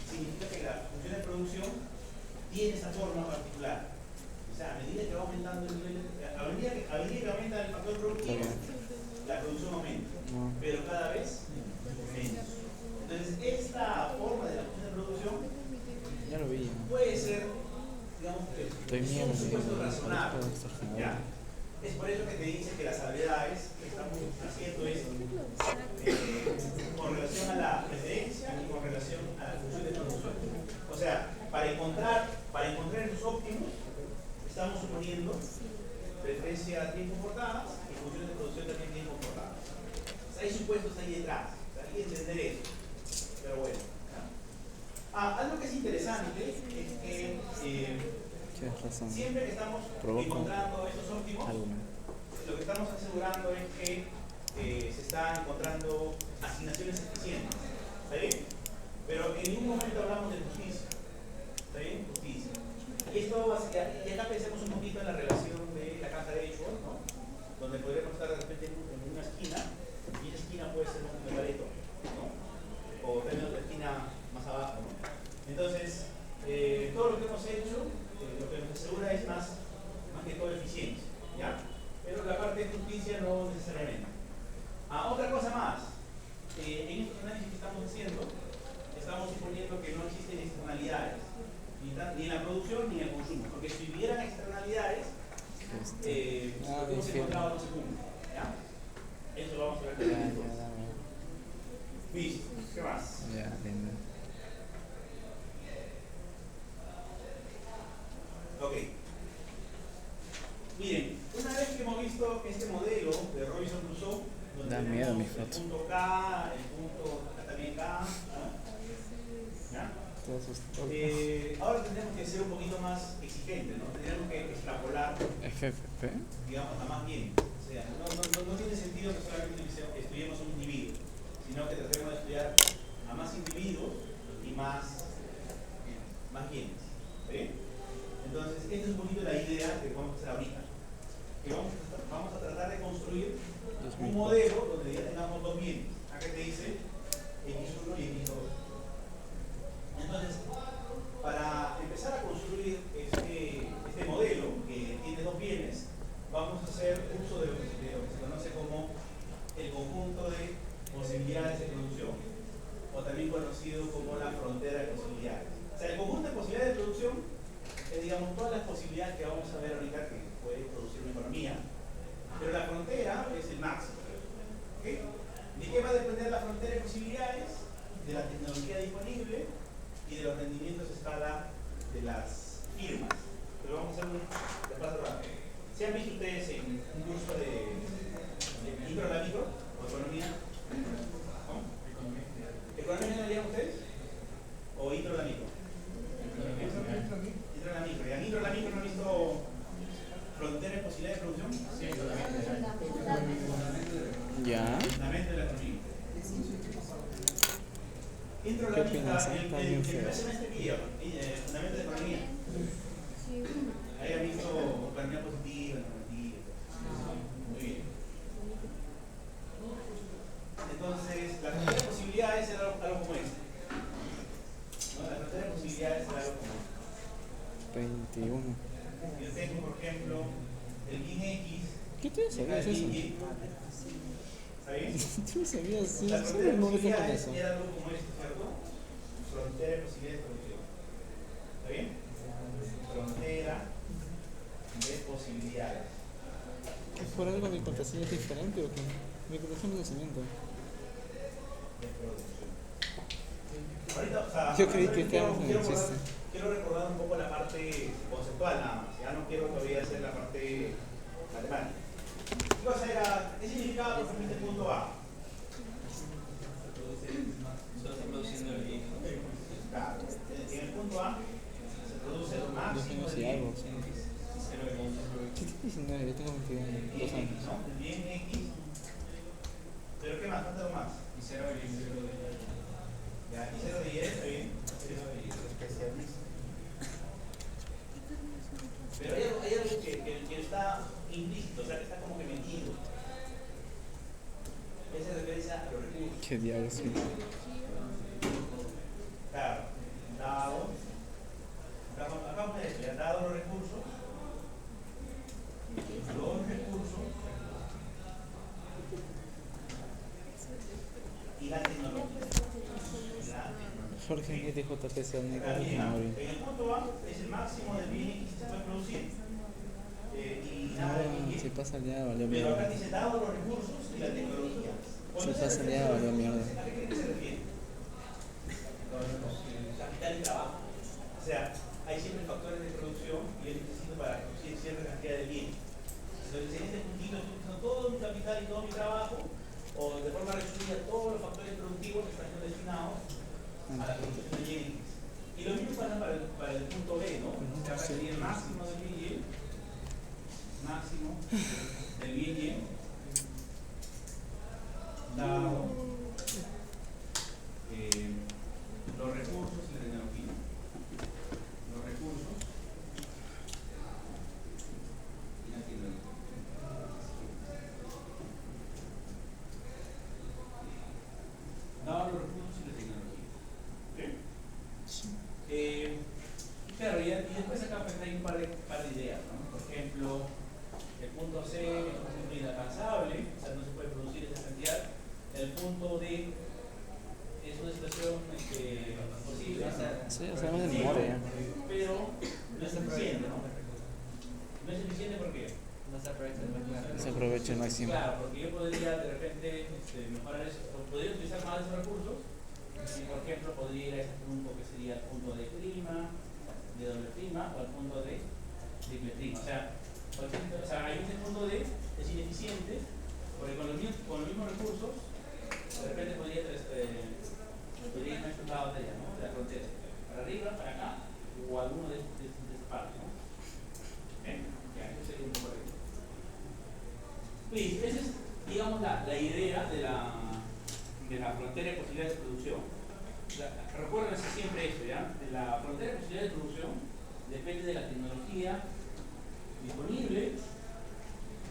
significa que la función de producción tiene esa forma particular. O sea, a medida que va aumentando el nivel, a medida que aumenta el factor productivo, la producción aumenta, pero cada vez menos. Entonces, esta forma de la función de producción ya lo vi, puede ser, digamos, un supuesto razonable. ¿Ya? Es por eso que te dice que las salvedades que estamos haciendo es con relación a la preferencia y con relación a la función de producción. O sea, para encontrar esos óptimos, estamos suponiendo preferencias bien comportadas y funciones de producción también bien comportadas. O sea, hay supuestos ahí detrás, o sea, hay que entender eso. Pero bueno. Algo que es interesante es que siempre que estamos encontrando estos óptimos, lo que estamos asegurando es que se están encontrando asignaciones eficientes. ¿Está bien? Pero en ningún momento hablamos de justicia. ¿Está bien? Justicia. Y acá pensemos un poquito en la relación de la caja de Edgeworth, ¿no? Donde podríamos estar de repente en una esquina, y esa esquina puede ser un Pareto, ¿no? O también otra esquina más abajo, ¿no? Entonces, todo lo que hemos hecho, lo que nos asegura es más que todo eficiencia, ¿ya? Pero la parte de justicia no necesariamente. Otra cosa más, en estos análisis que estamos haciendo, estamos suponiendo que no existen externalidades, ni en la producción ni en el consumo, porque si hubieran externalidades, lo que hemos encontrado no se cumple, ¿ya? Eso lo vamos a ver después. Listo, ¿qué más? Ya, lindo. Ok. Miren, una vez que hemos visto este modelo de Robinson Crusoe, donde da miedo mi foto. el punto K, el punto también K, ¿no? ¿Ya? Ahora tendremos que ser un poquito más exigentes, ¿no? Tendremos que extrapolar, FFP, digamos, a más bien. O sea, no tiene sentido que solamente estudiemos un individuo, sino que tratemos de estudiar a más individuos y más bienes. ¿Sí? Entonces, esta es un poquito la idea que vamos a hacer ahorita. Que vamos a tratar de construir un modelo donde ya tengamos dos bienes. Acá te dice X1 y X2. Entonces, para empezar a construir este modelo que tiene dos bienes, vamos a hacer uso de lo que se conoce como el conjunto de posibilidades de producción, o también conocido conocido como la frontera de posibilidades. O sea, el conjunto de posibilidades de producción es, digamos, todas las posibilidades que vamos a ver ahorita que puede producir una economía, pero la frontera es el máximo. ¿Okay? ¿De qué va a depender la frontera de posibilidades? De la tecnología disponible y de los rendimientos a escala de las firmas. Pero vamos a hacer un repaso rápido. ¿Se han visto ustedes en un curso de intro a la micro o economía? ¿No? ¿Economía no leían ustedes? ¿O intro a la micro? Intro a la micro. ¿Y en intro a la micro no han visto frontera de posibilidades de producción? Sí, Ya. fundamento de la economía. Intro a ¿Qué la opinas? micro, Está el bien primer feo. semestre que lleva, fundamento de economía. Ahí han visto economía positiva, normativa. Muy bien. Entonces, la frontera de posibilidades era algo como este. ¿No? La frontera de posibilidades era algo como este. 21. Yo tengo, por ejemplo, el bin X. ¿Qué te sabías el eso? bin Y. ¿Está bien? ¿Tú sabías? Sí, La solo frontera de no me con posibilidades eso. era algo como este, ¿cierto? Frontera de posibilidades de producción. ¿Está bien? Frontera de posibilidades ¿Es por algo mi contraseña es diferente o qué? Mi contraseña es de nacimiento. de producción. Ahorita, o sea, Yo creí que estábamos en el quiero chiste. quiero recordar un poco la parte conceptual nada más. Ya no quiero todavía hacer la parte matemática. ¿Qué cosa era? ¿Qué significaba por ejemplo este punto A? Solo está produciendo el bien. Claro, en el punto A se produce lo Yo máximo tengo del si bien. algo. Cero de bien. ¿Qué tienes 19? Yo tengo 22 Bien años. X, ¿no? El bien X. ¿Pero qué más? Falta algo más. Y cero de bien, cero de bien. Ya, y 0 de Y, está bien. 0 de Y, especialista. Pero hay algo que está implícito, o sea, que está como que metido. Esa es referencia a los recursos. ¿Qué diablos? Sí. Claro, dado, acá vamos a decir, ya dado los recursos y la tecnología. Jorge, ¿qué dijo JP? Se han Acá negado bien, a morir. en el punto A es el máximo del bien X que se puede producir. Y nada de bien No, Y. si pasa el día, valió Pero acá mierda. dice dado los recursos y la tecnología. Si pasa el día, valió mierda. ¿A qué creen que se refiere? Capital y trabajo. O sea, hay siempre factores de producción y yo necesito para producir cierta cantidad de bienes. Entonces, en este puntito estoy utilizando todo mi capital y todo mi trabajo, o de forma resumida, todos los factores productivos que están destinados a la producción de bienes. Y lo mismo pasa para el punto B, ¿no? O sea, acá sería el máximo del bien Y, máximo del bien Y, dado los recursos y la tecnología. Los recursos y la tecnología. Dado los recursos y la tecnología. ¿Sí? Claro, y después acá pues, hay un par de ideas, ¿no? Por ejemplo, el punto C es un punto inalcanzable, o sea, no se puede producir esa cantidad. El punto D es una situación posible, Sí, o sea, no de memoria. pero no es suficiente, ¿no? No es suficiente porque No se aprovecha el mercado. Se aprovecha al máximo. claro, porque yo podría de repente mejorar eso, o podría utilizar más esos recursos, y por ejemplo podría ir a ese punto que sería el punto de prima, de doble prima, o al punto de triple prima. O sea, por ejemplo, ahí ese punto D es ineficiente, porque con los mismos recursos, de repente podría ir a estos lados de allá, ¿no? De la frontera, para arriba, para acá, o alguno de esta parte, ¿no? ¿Bien? Ya, eso sería un poco de... Luis, esa es, digamos, la idea de la frontera de posibilidades de producción. Recuerden siempre eso, ¿ya? De la frontera de posibilidades de producción depende de la tecnología disponible,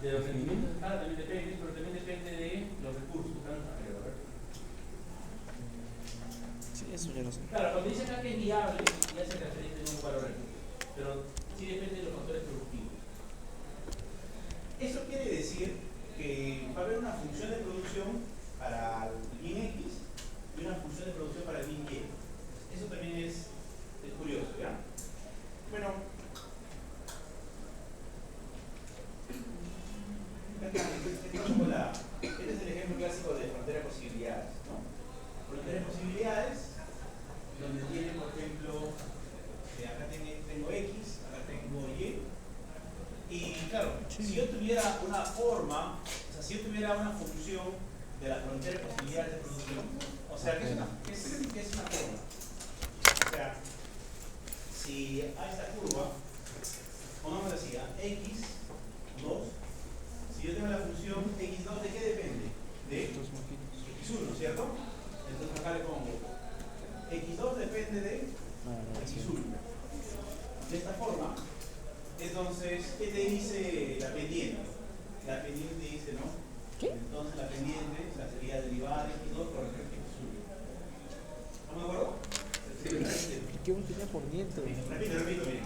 de los rendimientos de escala también depende, pero también depende de los recursos que están alrededor. Sí, eso ya lo sé. Claro, cuando dice acá que es viable, ya se refiere de nuevo a los recursos, pero sí depende de los factores productivos. Eso quiere decir que va a haber una función de producción para el bien X y una función de producción para el bien Y. Eso también es curioso, ¿ya? Bueno, este es el ejemplo clásico de frontera de posibilidades, ¿no? Frontera de posibilidades, donde tiene, por ejemplo, acá tengo X, acá tengo Y, y claro, si yo tuviera una forma, o sea, si yo tuviera una función de la frontera de posibilidades de producción, o sea, ¿qué es una forma? O sea, si a esta curva, pongamos así, X2, si yo tengo la función X2, ¿de qué depende? De X1, ¿cierto? Entonces acá le pongo X2 depende de X1. De esta forma, entonces, ¿qué te dice la pendiente? La pendiente dice, ¿no? ¿Qué? Entonces la pendiente sería derivada de X2 por respecto a X1. ¿Estamos de acuerdo? ¿Qué tenía por dentro? Repito, miren.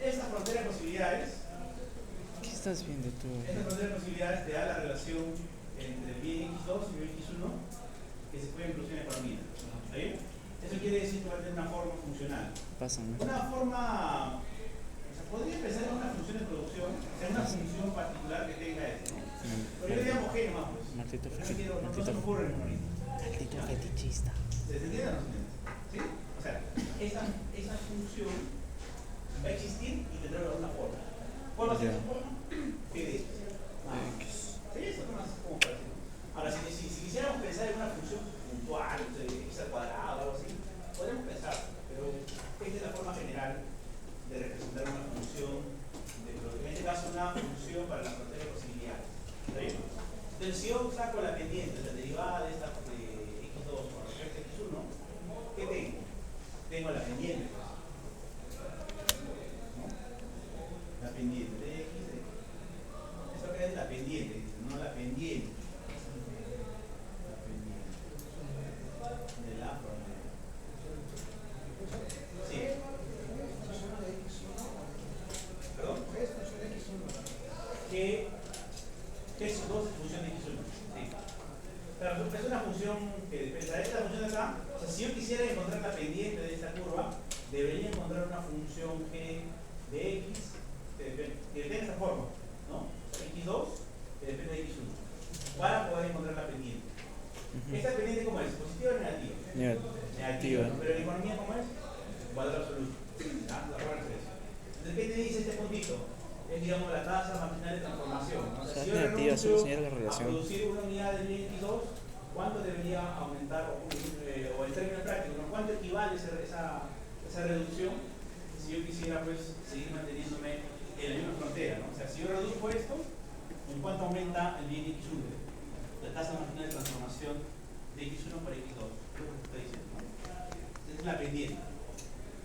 Esta frontera de posibilidades. ¿Qué estás viendo tú? Esta frontera de posibilidades te da la relación entre el bien X2 y el X1 que se puede producir en economía. ¿Está bien? Eso quiere decir que va a tener una forma funcional. Pásame. Una forma. O sea, podría pensar en una función de producción, en una función particular que tenga esto, ¿no? Pero yo le llamo G nomás, pues. Martito No se me ocurre en un momento. Martito fetichista. ¿Se entiende o no se entiende? ¿Sí? O sea, esa función va a existir y tendrá una forma. ¿Cuál va a ser su forma? P de X. Sí, eso nomás como para decir. Ahora, si quisiéramos pensar en una función puntual, X al cuadrado o algo así, podríamos pensar, pero esta es la forma general de representar una función, en este caso una función para la frontera de posibilidades. ¿Está bien? Entonces, si yo saco la pendiente, la derivada de esta X2 con respecto a X1, ¿qué tengo? Tengo la pendiente. ¿No? La pendiente de X. Eso que es la pendiente, no la pendiente. La pendiente de la frontera. Sí. ¿Perdón? Que X2 es función de X1. Sí. Claro, es una función que depende de esta función de acá. O sea, si yo quisiera encontrar la pendiente de esta curva, debería encontrar una función G de X que depende de esta forma, ¿no? X2 que depende de X1 para poder encontrar la pendiente. ¿Esta pendiente cómo es? ¿Positiva o negativa? Negativa. ¿No? Pero en economía ¿cómo es? Valor absoluto. Entonces, ¿qué te dice este puntito? Es, digamos, la tasa marginal de transformación, ¿no? O sea, si yo renuncio a producir una unidad de bien X2, ¿cuánto debería aumentar? O en términos prácticos, ¿no? ¿Cuánto equivale esa reducción si yo quisiera pues seguir manteniéndome en la misma frontera, ¿no? O sea, si yo reduzco esto, ¿en cuánto aumenta el bien X1? La tasa marginal de transformación de X1 por X2. Es lo que está diciendo, ¿no? Esa es la pendiente.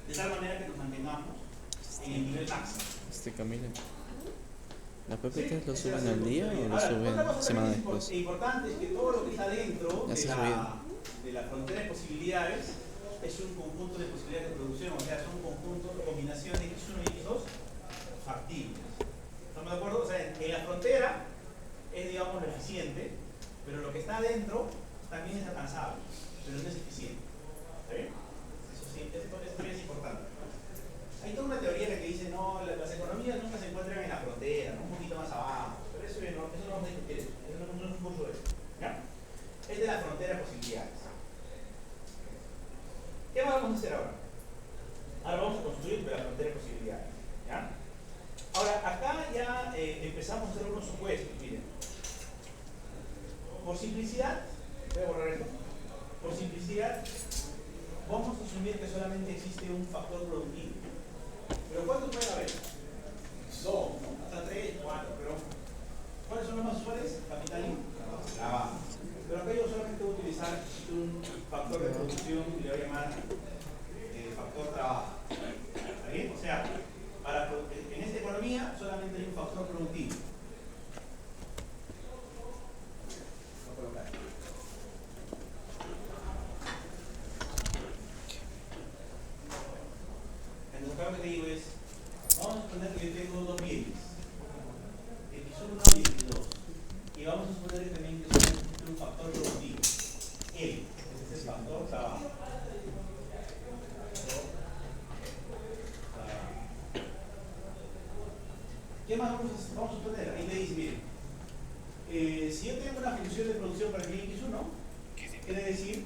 De tal manera que nos mantengamos en el nivel máximo. Camila. ¿Las PPTs lo suben Sí, al día o lo ahora, suben semana después? Lo importante es que todo lo que está dentro Ya de la frontera de posibilidades es un conjunto de posibilidades de producción, o sea, es un conjunto de combinación de X1 y X2 factibles. ¿Estamos de acuerdo? O sea, en la frontera es, digamos, lo eficiente, pero lo que está adentro también es alcanzable, pero no es eficiente. ¿Está bien? Eso sí, esto también es importante. Hay toda una teoría que dice, no, las economías nunca se encuentran en la frontera, ¿no? Un poquito más abajo, pero eso no vamos a discutir, eso no es un curso de eso. ¿Ya? Es de la frontera de posibilidades. ¿Qué más vamos a hacer ahora? Ahora vamos a construir la frontera de posibilidades. ¿Ya? Ahora, acá ya empezamos a hacer unos supuestos, miren. Por simplicidad, voy a borrar esto. Por simplicidad, vamos a asumir que solamente existe un factor productivo. ¿Pero cuántos puede haber? 2, ¿no? Hasta 3, 4, pero ¿cuáles son los más usuales? Capital y trabajo. Pero acá yo solamente voy a utilizar un factor de producción y le voy a llamar factor trabajo. ¿Está bien? O sea, en esta economía solamente hay un factor productivo. Voy a colocar. Entonces acá lo que digo es, vamos a suponer que yo tengo dos bienes, X1 y X2. Y vamos a suponer también que solamente existe un factor productivo, L. ¿Qué más vamos a suponer? Ahí te dice, miren, si yo tengo una función de producción para el bien X1, quiere decir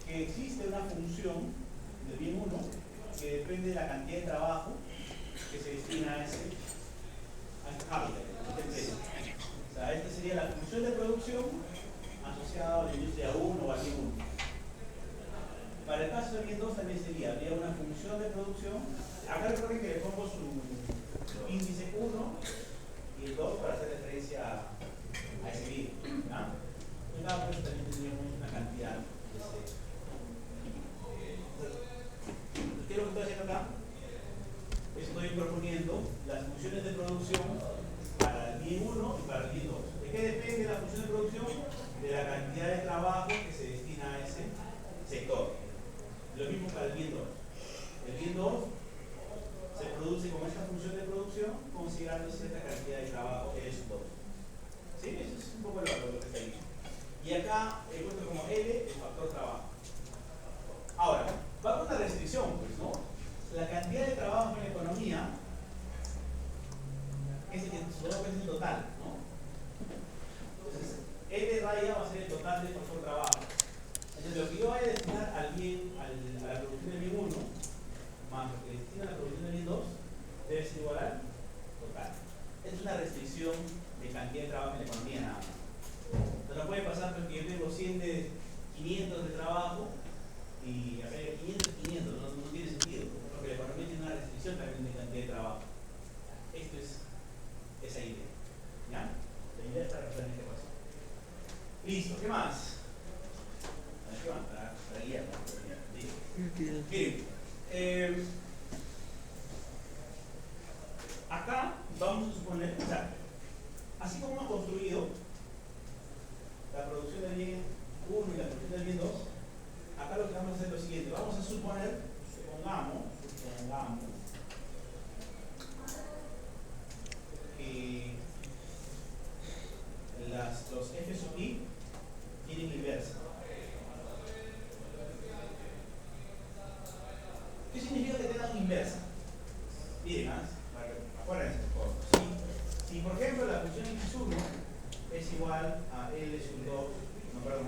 que existe una función del bien 1 que depende de la cantidad de trabajo que se destina a este hardware, a este empresa. O sea, esta sería la función de producción asociada a la industria 1 o al bien 1. Para el caso del bien 2 también sería, habría una función de producción. Acá recuerden que le pongo su índice 1 y el 2 para hacer referencia a ese bien. ¿Ya? En cada caso también tendríamos una cantidad de ese. ¿Qué es lo que estoy haciendo acá? Estoy proponiendo las funciones de producción para el bien 1 y para el bien 2. ¿De qué depende la función de producción? De la cantidad de trabajo que se destina a ese sector. Lo mismo para el bien 2. El bien 2 se produce con esta función de producción considerando cierta cantidad de trabajo L sub 2. ¿Sí? Eso es un poco lo que está ahí. Y acá he puesto como L el factor trabajo. Ahora, va con una restricción, pues, ¿no? La cantidad de trabajo en la economía es el total, ¿no? Entonces, L raya va a ser el total del factor trabajo. Entonces, lo que yo voy a destinar al bien, a la producción del bien 1, más lo que destina a la producción del bien 2, debe ser igual al total. Esta es una restricción de cantidad de trabajo en la economía nada más. Entonces, no puede pasar porque yo tengo 100 de 500 de trabajo y hacer 500, no tiene sentido, porque la economía tiene una restricción también de cantidad de trabajo. Esto es esa idea. ¿Ya? La idea está representada en este caso. Listo, ¿qué más? ¿Qué más? Para guiar. Miren, acá vamos a suponer, o sea, así como hemos construido la producción del bien 1 y la producción del bien 2, acá lo que vamos a hacer es lo siguiente. Vamos a suponer, supongamos que los F sub I tienen inversa. ¿Qué significa que tengan inversa? Miren, acuérdense, por favor. Si por ejemplo la función x1 es igual a L sub 2,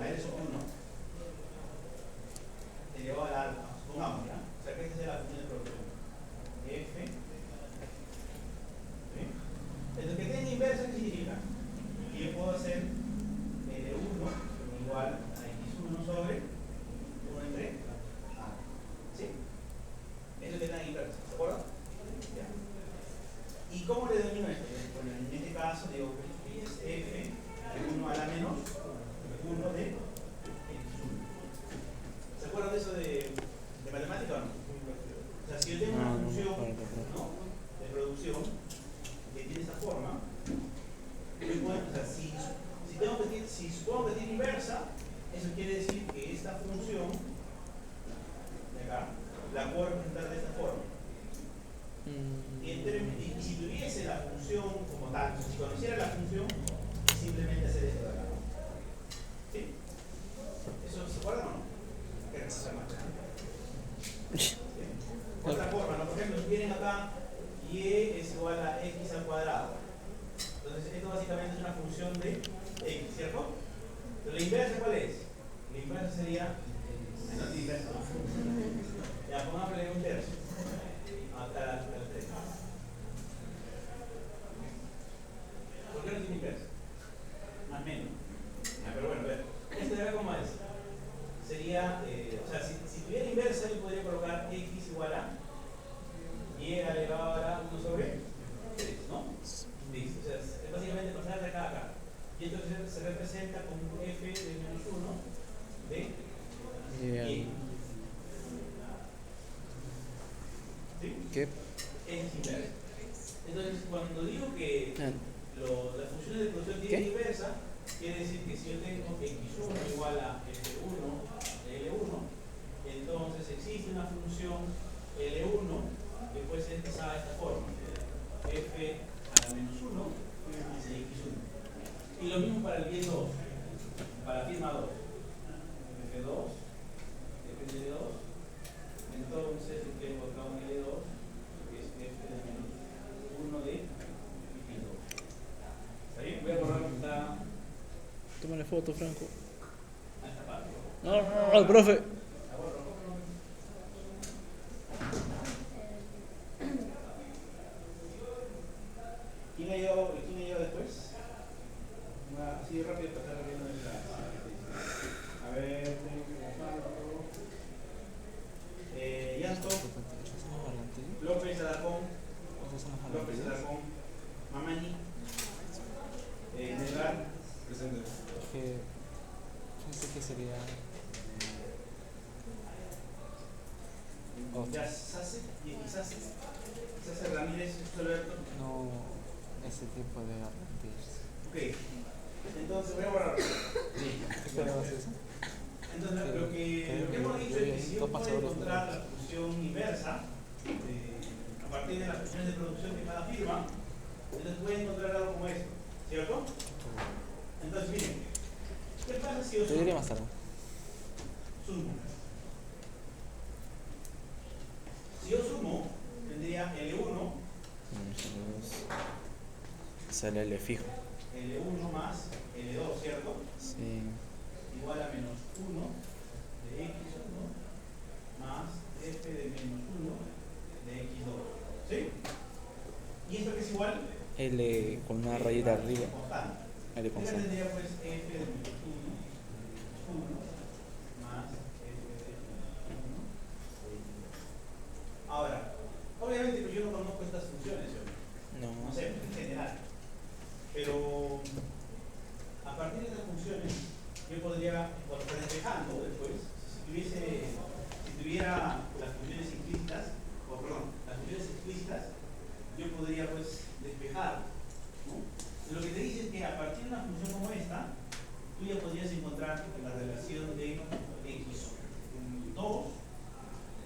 a L sub 1 elevado a la alfa, supongamos, ¿ya? O sea que esta es la función de producción. F. ¿Sí? Entonces, que tenga inversa, ¿qué significa? Que yo puedo hacer L1 igual a X1 sobre 1 entre A. ¿Sí? Eso es que tenga inversa, ¿se acuerdan? Ya. ¿Y cómo le denomino esto? Bueno, en este caso digo que es F de 1 a la menos 1 de X1. ¿Se acuerdan de eso de matemática o no? O sea, si yo tengo una función, ¿no?, de producción que tiene esta forma, o sea, si supongo que tiene inversa, eso quiere decir que esta función de acá la puedo representar de esta forma. Y si tuviese la función como tal, si conociera la función, simplemente hacer esto de acá. ¿Sí? ¿Eso se acuerdan o no? ¿Sí? Otra forma, ¿no? Por ejemplo, si vienen acá, y es igual a x al cuadrado. Entonces, esto básicamente es una función de x, ¿cierto? Pero la inversa, ¿cuál es? La inversa sería. No tiene inversa. Ya, pongámosle un tercio. Acá al 3. ¿Por qué no tiene inversa? Más menos. Ya, pero bueno, a ver. Esto de acá, ¿cómo es? Sería, o sea, si tuviera inversa, yo podría colocar x igual a y elevado a la 1 sobre 3, ¿no? Listo. O sea, es básicamente pasar de acá a acá. Y entonces se representa como f de menos 1 de y. ¿Sí? ¿Qué? Es inversa. Entonces, cuando digo que las funciones de producción tienen inversa, quiere decir que si yo tengo x1 igual a f1 de L1, entonces existe una función L1 que puede ser expresada de esta forma: f a la menos 1 de x1. Y lo mismo para el bien 2, para la firma 2. f2 depende de 2. Entonces yo tengo acá un L2 que es f de menos 1 de y. Tome foto, Franco. A esta parte. No, no, no, profe. ¿Quién ha llegado después? Así rápido para estar viendo el a ver, Llanto, López Alarcón, Mamani, Negar, Presente. Que pensé que sería otro. ya Sase Ramírez, Alberto. No ese tipo de arrepentirse. Ok, entonces voy a borrar. ¿Qué esperabas eso? Entonces lo que hemos dicho es que si yo puedo encontrar la función inversa a partir de las funciones de producción de cada firma, entonces voy a encontrar algo como esto, ¿cierto? Entonces miren, ¿qué pasa si yo Yo diría más tarde. sumo? Si yo sumo, tendría L1, Sale el fijo. L1 más L2, ¿cierto? Sí. Igual a menos 1 de X1 más F de menos 1 de X2. ¿Sí? ¿Y esto que es igual? L con una rayita arriba. Constante. L Acá constante. tendría pues F de menos 1 más F de menos 1. Ahora, obviamente pues yo no conozco estas funciones, ¿sí? No. No sé, en general. Pero a partir de estas funciones, yo podría, por estar despejando después, si tuviera las funciones implícitas, o perdón, las funciones explícitas, yo podría pues despejar, ¿no? Lo que te dice es que a partir de una función como esta, tú ya podrías encontrar la relación de x2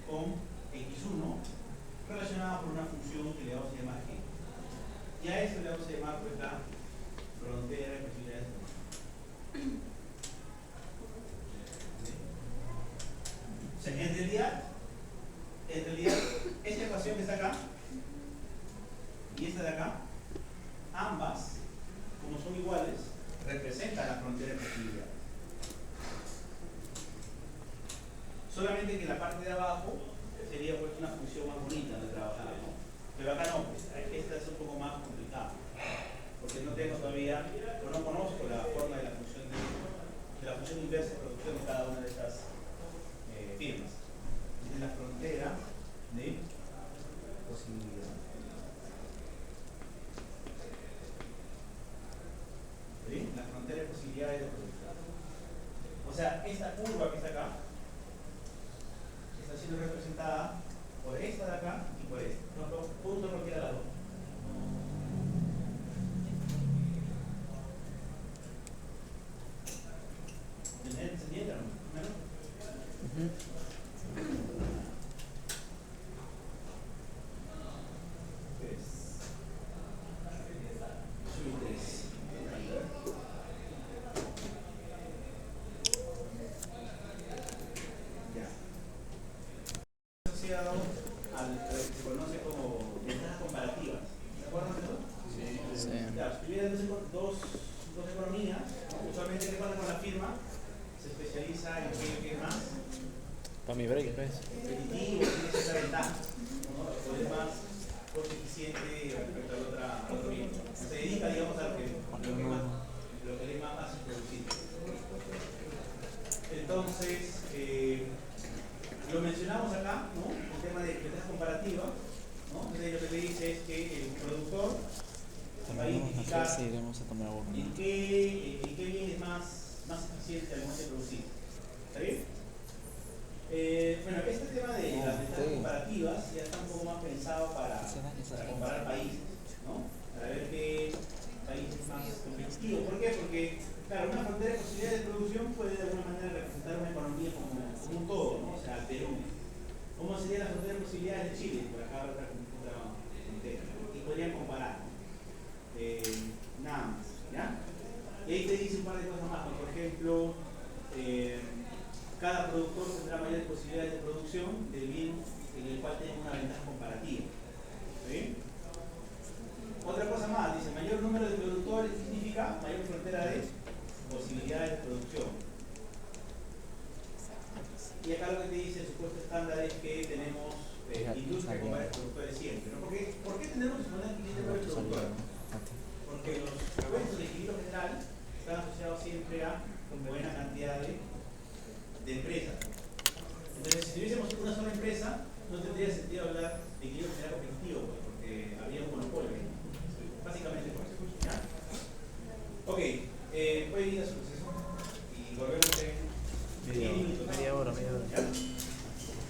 con x1 relacionada por una función que le vamos a llamar g. Y a esto le vamos a llamar pues la frontera de posibilidades. O sea, en realidad, esta ecuación que está acá y esta de acá, ambas, como son iguales, representan la frontera de posibilidades. Solamente que la parte de abajo sería pues una función más bonita de trabajar, ¿no? Pero acá no, pues, esta es un poco más complicada, porque no tengo todavía, o no conozco la forma de la función inversa de producción de cada una de estas firmas. Es la frontera de posibilidades. ¿Sí? La frontera de posibilidades de producción. O sea, esta curva que está acá está siendo representada por esta de acá y por esta. No, punto no queda la dos. ¿Se entiende? ¿No? Asociado a lo que se conoce como ventajas comparativas. ¿Se acuerdan de eso? Sí. Ya, si tuvieran dos economías, ¿no? Usualmente recuerdan con la firma, se especializa en qué es más Para mi break, pues. competitivo, tiene cierta ventaja, ¿no? O es más coste eficiente respecto al otro bien. Se dedica, digamos, a lo que le es más fácil producir. Entonces, lo mencionamos acá, ¿no? El tema de ventaja comparativa, ¿no? Entonces lo que te dice es que el productor va a identificar Si iremos a tomar agua. en qué bien es más eficiente al momento de producir. ¿Está bien? Bueno, este tema de las ventajas comparativas ya está un poco más pensado para comparar países, ¿no? Para ver qué país es más competitivo. ¿Por qué? Porque, claro, una frontera de posibilidades de producción puede de alguna manera representar una economía como un todo, ¿no? O sea, el Perú. ¿Cómo sería la frontera de posibilidades de Chile? Por acá otra frontera. Y podrían comparar. Nada más, ¿ya? Y ahí te dice un par de cosas más, por ejemplo, cada productor tendrá mayores posibilidades de producción del bien en el cual tenga una ventaja comparativa. ¿Sí? Otra cosa más, dice, mayor número de productores significa mayor frontera de posibilidades de que tenemos industria con varios productores siempre, ¿no? ¿Por qué tenemos que poner equilibrio de varios productores? Porque los recuentos de equilibrio general están asociados siempre a una buena cantidad de empresas. Entonces, si tuviésemos una sola empresa, no tendría sentido hablar de equilibrio general competitivo, pues, porque habría un monopolio. Básicamente por eso. ¿Ya? Ok, puede ir a su proceso y volvemos en 10 minutos. ¿No? Media hora. ¿Ya?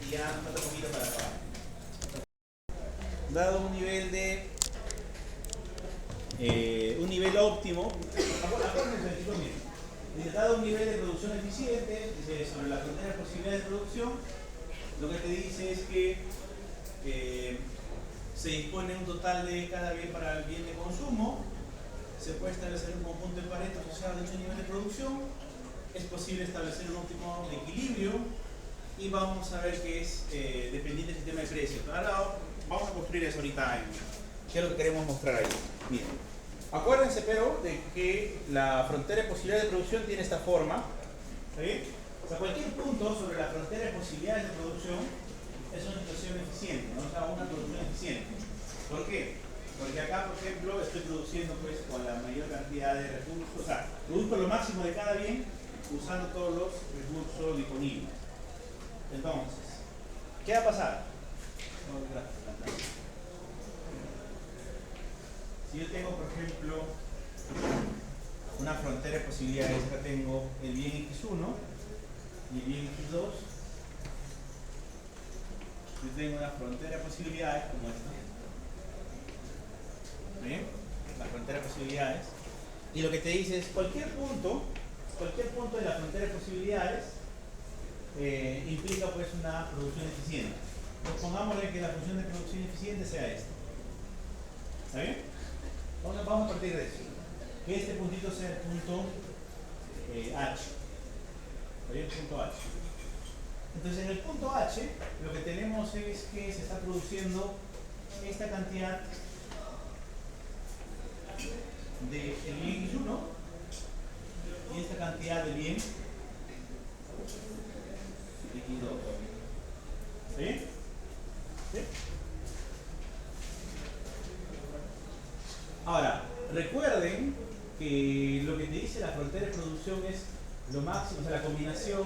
Y ya nos falta poquito para acabar. Dado un nivel de un nivel óptimo, acuérdense, chicos, miren, dice, dado un nivel de producción eficiente, dice, sobre la frontera de posibilidades de producción, lo que te dice es que se dispone un total de cada bien para el bien de consumo, se puede establecer un conjunto de Pareto asociado a dicho nivel de producción, es posible establecer un óptimo de equilibrio y vamos a ver que es dependiente del sistema de precios. Ahora vamos a construir eso ahorita, ¿qué es lo que queremos mostrar ahí? Miren, acuérdense pero de que la frontera de posibilidades de producción tiene esta forma, ¿sí? O sea, cualquier punto sobre la frontera de posibilidades de producción es una situación eficiente, ¿no? O sea, una producción eficiente. ¿Por qué? Porque acá, por ejemplo, estoy produciendo pues con la mayor cantidad de recursos, o sea, produzco lo máximo de cada bien usando todos los recursos disponibles. Entonces, ¿qué va a pasar? Si yo tengo, por ejemplo, una frontera de posibilidades, acá tengo el bien X1 y el bien X2, yo tengo una frontera de posibilidades como esta. ¿Bien? La frontera de posibilidades. Y lo que te dice es cualquier punto de la frontera de posibilidades implica pues una producción eficiente. Entonces pongámosle que la función de producción eficiente sea esta. ¿Está bien? Vamos a partir de eso. Que este puntito sea el punto H. ¿Está bien? El punto H. Entonces en el punto H lo que tenemos es que se está produciendo esta cantidad de el bien X1 y esta cantidad de bien X2. ¿Sí? ¿Sí? Ahora, recuerden que lo que te dice la frontera de producción es lo máximo, o sea, la combinación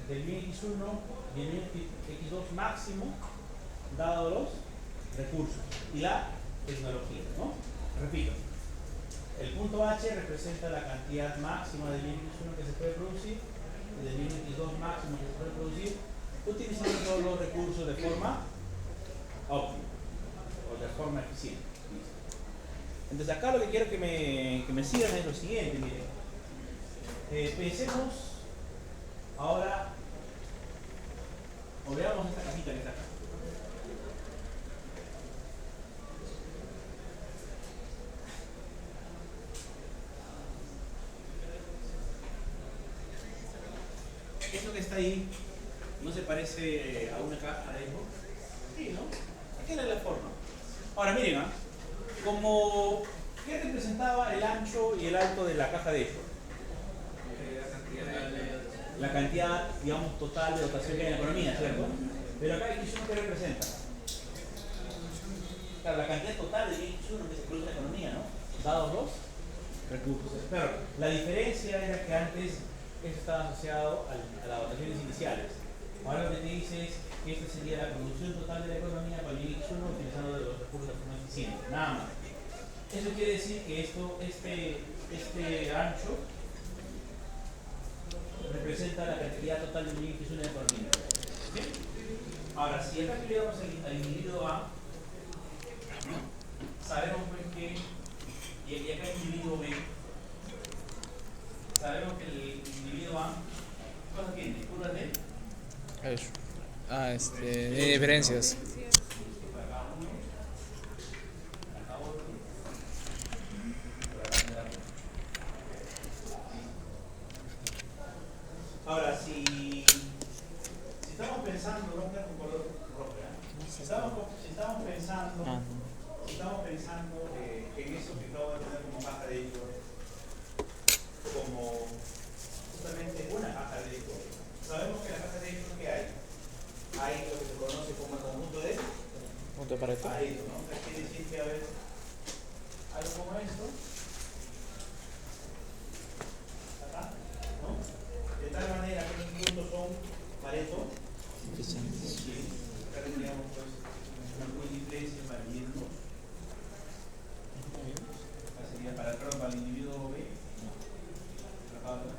del bien X1 y el bien X2 máximo, dado los recursos y la tecnología, ¿no? Repito, el punto H representa la cantidad máxima del bien X1 que se puede producir y del bien X2 máximo que se puede producir utilizando todos los recursos de forma óptima o de forma eficiente. Entonces acá lo que quiero que me sigan es lo siguiente, miren. Pensemos ahora, o veamos esta cajita que está acá. Eso que está ahí, ¿no se parece a una caja de eco? Sí, ¿no? Aquí era la forma. Ahora miren, como ¿qué representaba el ancho y el alto de la caja de eco? La cantidad, digamos, total de dotación que hay en la economía, ¿cierto? Pero acá X1 ¿qué representa? Claro, la cantidad total de X1 que se produce en la economía, ¿no? Dados los recursos. Pero la diferencia era que antes esto estaba asociado a las dotaciones iniciales. Ahora lo que te dice es que esta sería la producción total de la economía para el X1 utilizando los recursos de forma eficiente. Nada más. Eso quiere decir que este ancho representa la cantidad total de X1 de la economía. ¿Sí? Ahora, si acá estudiamos al individuo A, sabemos pues que, y acá el individuo B, sabemos que el individuo A, ¿qué cosa tiene? ¿Curvas de? Eso. De diferencias. Ahora, si estamos pensando, vamos a ver con color rojo, ¿eh? Si estamos pensando en eso que acabo de poner como caja de eco, como justamente una caja de eco, sabemos que en la caja de eco que hay lo que se conoce punto de Pareto. Pareto, ¿no? O sea, quiere decir que, a ver, algo como esto, acá, ¿no? De tal manera que los puntos son Pareto, Eficientes. sí, acá tendríamos pues una múltiples valiendo, acá sería para el individuo B, acá, ¿no?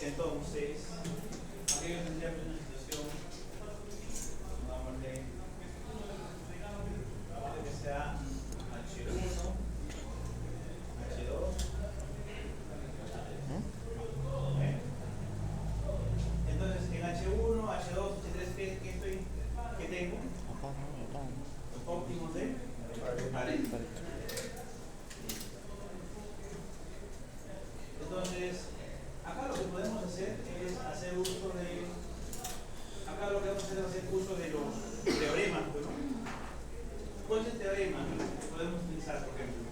Entonces, aquí yo tendría una situación, pongámosle, que sea H1, H2, ¿eh? Entonces, en H1, H2, H3, ¿qué tengo? Acá, ¿no? Acá. Los óptimos de Pareto. Pareto. Entonces, acá lo que podemos hacer es hacer uso de. Acá lo que vamos a hacer es hacer uso de los teoremas, pues, ¿no? ¿Cuál es el teorema que podemos utilizar, por ejemplo?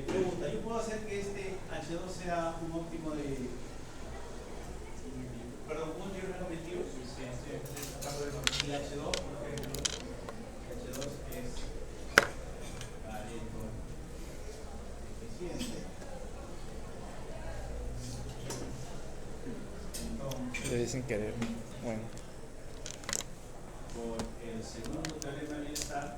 Pregunta, ¿yo puedo hacer que este H2 sea un óptimo de. Perdón, un teorema objetivo? Sí, el H2, por ejemplo, H2 es Pareto eficiente. Entonces, Le dicen querer. Bueno. por el segundo teorema de bienestar,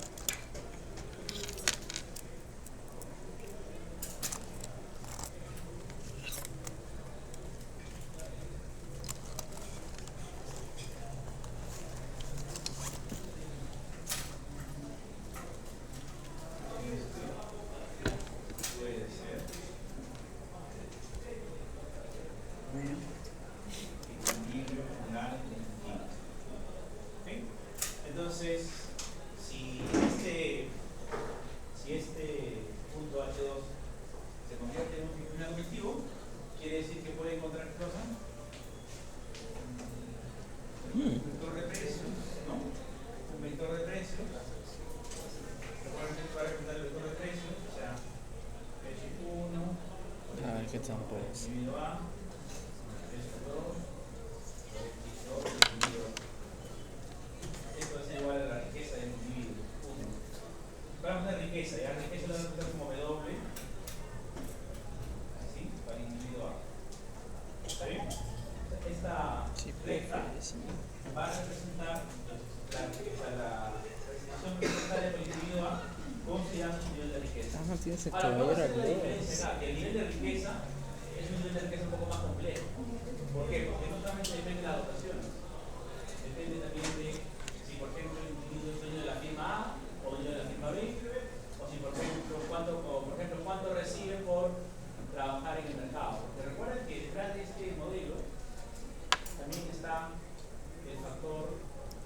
puede ser equilibrio funcional distinto. ¿Ok? Entonces, si este punto H2 se convierte en un funcional objetivo, quiere decir que puede encontrar qué cosa? Un vector de precios, ¿no? Un vector de precios. Recuerden que para encontrar el vector de precios, o sea, H1, A ver qué tan pues. individuo A, H2, X2, individuo A. Esto es igual a la riqueza del individuo. 1. Vamos a la riqueza, ya la riqueza la vamos a poner como W. Así, para el individuo A. ¿Está bien? Esta Sí, recta sí. va a representar la representación presupuestaria del individuo A, ¿cómo se llama su nivel de riqueza? Ah, no tienes el Ahora, ¿cuál va a caballero ser la al diferencia acá? Que el nivel de riqueza es un nivel de riqueza un poco más complejo. ¿Por qué? Porque no solamente depende de la dotación, depende también de si, por ejemplo, el individuo es dueño de la firma A o dueño de la firma B, o si, por ejemplo, cuánto recibe por trabajar en el mercado. Porque recuerden que detrás de este modelo también está el factor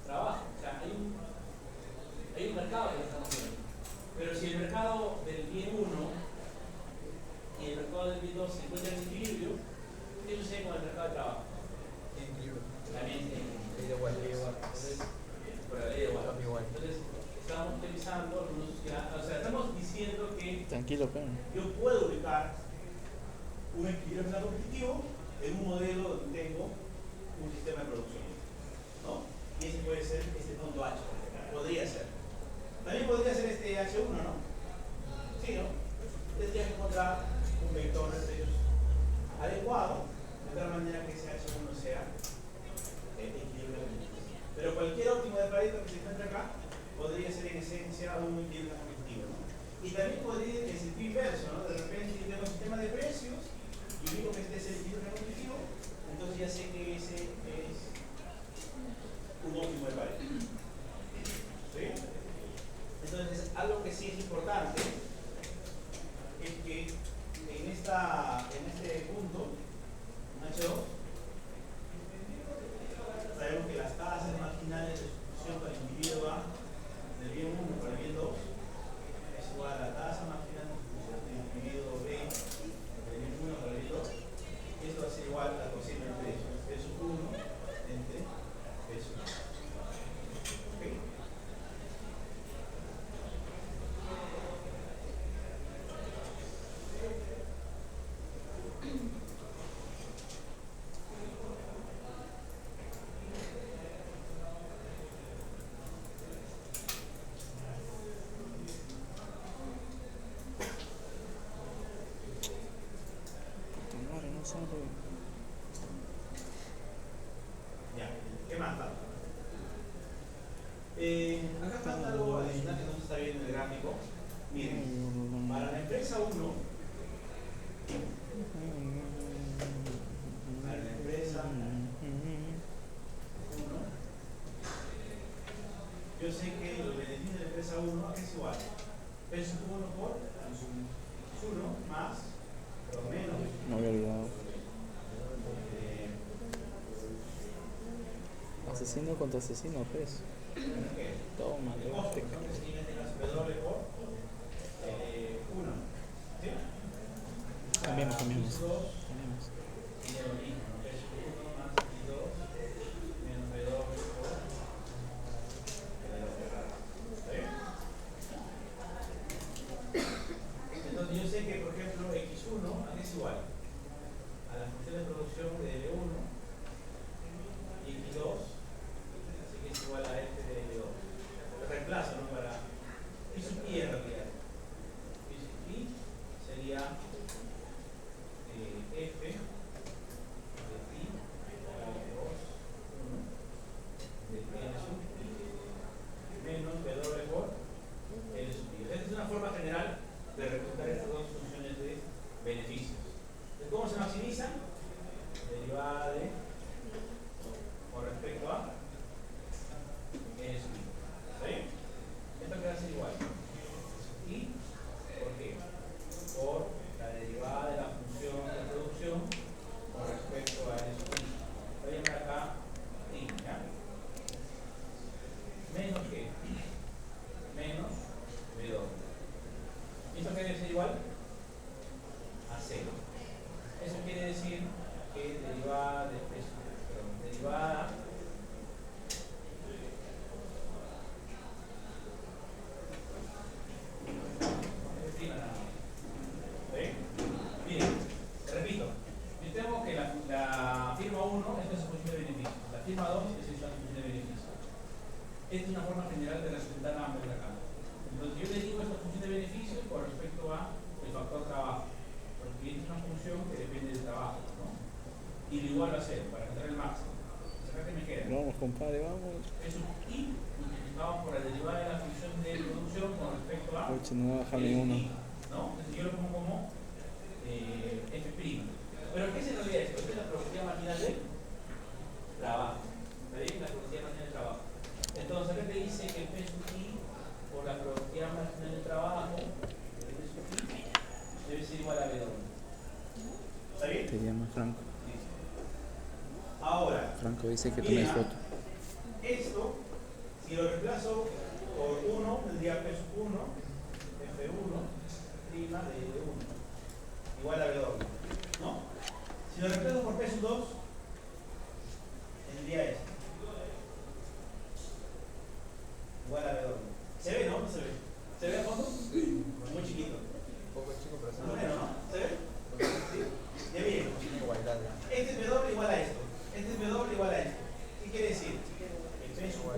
trabajo. O sea, hay un mercado que lo estamos viendo. Pero si el mercado del bien 1 y el mercado del bien 2 se encuentran en equilibrio, ¿qué sucede con el mercado de trabajo? También se Igual. Entonces, por la ley de igual. Entonces, estamos utilizando algunos, o sea, estamos diciendo que Tranquilo, pero. yo puedo ubicar un equilibrio final competitivo en un modelo donde tengo un sistema de producción, ¿no? Y ese puede ser este punto H, podría ser. También podría ser este H1, ¿no? Sí, ¿no? Tendría que encontrar un vector de precios adecuado, de tal manera que ese H1 sea el equilibrio competitivo. Pero cualquier óptimo de Pareto que se encuentre acá podría ser en esencia un equilibrio competitivo, ¿no? Y también podría ir en sentido inverso, ¿no? De repente yo tengo un sistema de precios y digo que este es el equilibrio competitivo, entonces ya sé que ese es un óptimo de Pareto. ¿Sí? Entonces, algo que sí es importante es que en este punto, H2, sabemos que las tasas marginales de sustitución para el individuo A del bien 1 para el bien 2 es igual a la tasa marginal de sustitución del individuo B del bien 1 para el bien 2. Y esto va a ser igual al cociente de precios. Peso 1 entre peso 1. ¿Ok? gráfico. Miren, para la empresa 1, para la empresa 1, yo sé que los beneficios de la empresa 1 es igual. P sub 1 por P sub 1 más o menos. No había olvidado. Asesino contra asesino, pues. ¿Qué? Toma, El costo, ¿no? En este caso, W por 1. ¿Sí? Cambiemos. Cambiemos. Cambiemos. Y lo mismo, ¿no? P sub 1 más I2 menos W por ¿está bien? Entonces yo sé que, por ejemplo, X1 es igual a la función de producción de L1 y X2, así que es igual a f de L2. Lo reemplazo, ¿no? Para I sub I en realidad. I sub I sería f de I, L2, 1, de L sub I, menos W por L sub I. Esta es una forma general de representar estas dos funciones de beneficios. ¿De cómo se maximizan? Derivada de con respecto a L sub I. ¿Está bien? Esto queda así igual. ¿Y por qué? Por la derivada de la función de producción con respecto a L sub I. Voy a llamar acá I, ¿ya? Menos que menos W. ¿Esto quiere decir igual? A 0. Eso quiere decir que derivada de derivada ¿sí? Miren, repito, yo tengo que la firma 1 es la función de beneficio, la firma 2 es la función de beneficio. Esta es una forma general de representar ambos de acá. Entonces yo le digo esta función de beneficio con respecto a el factor trabajo, porque esta es una función que depende del trabajo, ¿no? Y lo igual a 0 para encontrar el máximo. ¿Acá qué me queda? Vamos, compadre, vamos. Es un I multiplicado por la derivada de la función de producción con respecto a Oye, no va a bajar el ni uno. I, ¿no? Entonces yo lo pongo como F'. Pero ¿qué es en realidad esto? Esta es la productividad marginal del trabajo. ¿Está bien? La productividad marginal del trabajo. Entonces acá te dice que P sub I por la productividad marginal del trabajo P sub I debe ser igual a W. ¿Está bien? Te llama Franco. Ahora, Franco dice que mira, tomes foto. esto, si lo reemplazo por 1, tendría P sub 1, F1, prima de L1, igual a W, ¿no? Si lo reemplazo por P sub 2, tendría esto, igual a W. ¿Se ve, no? ¿No se ve? ¿Se ve a fondo? Sí. Muy chiquito. Un poco chico, pero Más o menos, ¿no? ¿Se ve? Sí. Ya bien. igualdad. Este es W igual a esto. Este es W igual a esto. ¿Qué quiere decir? Que P sub 1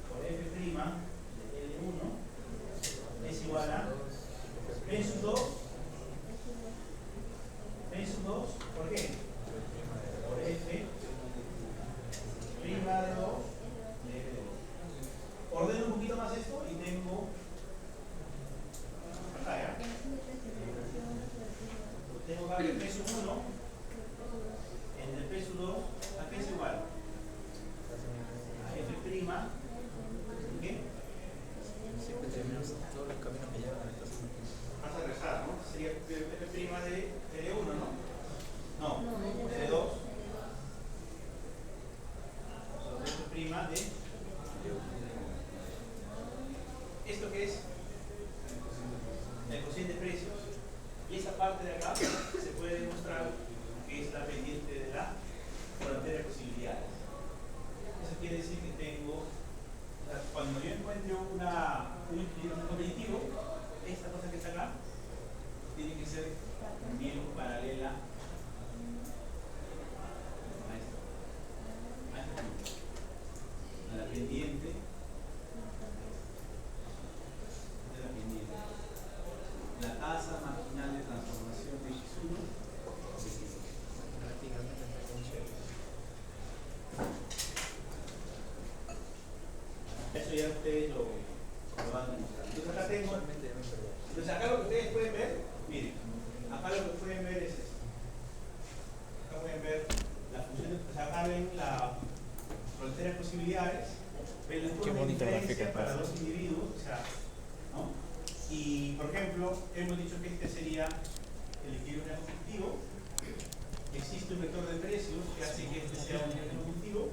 por F' de L1 es igual a P sub 2. P sub 2, ¿por qué? Por F prima de 2 de F2. Ordeno un poquito más esto y tengo acá, ¿ya? Tengo acá que P sub 1 entre P sub 2 a qué es igual a F prima, ¿qué? Siempre tenemos todos los caminos que llevan a esta zona. Más arrejada, ¿no? Sería F prima de L1, ¿no? No, L2. F prima de ¿esto qué es? El cociente de precios. Y esa parte de acá se puede demostrar que está pendiente de la frontera de posibilidades. Eso quiere decir que tengo, cuando yo encuentro un competitivo, tengo. Entonces acá lo que ustedes pueden ver, miren, acá lo que pueden ver es esto. Acá pueden ver la función, o sea, acá ven la frontera de posibilidades, ven los puntos de diferencia para dos individuos, o sea, ¿no? Y por ejemplo, hemos dicho que este sería el equilibrio objetivo. Existe un vector de precios que hace que este sea un equilibrio objetivo,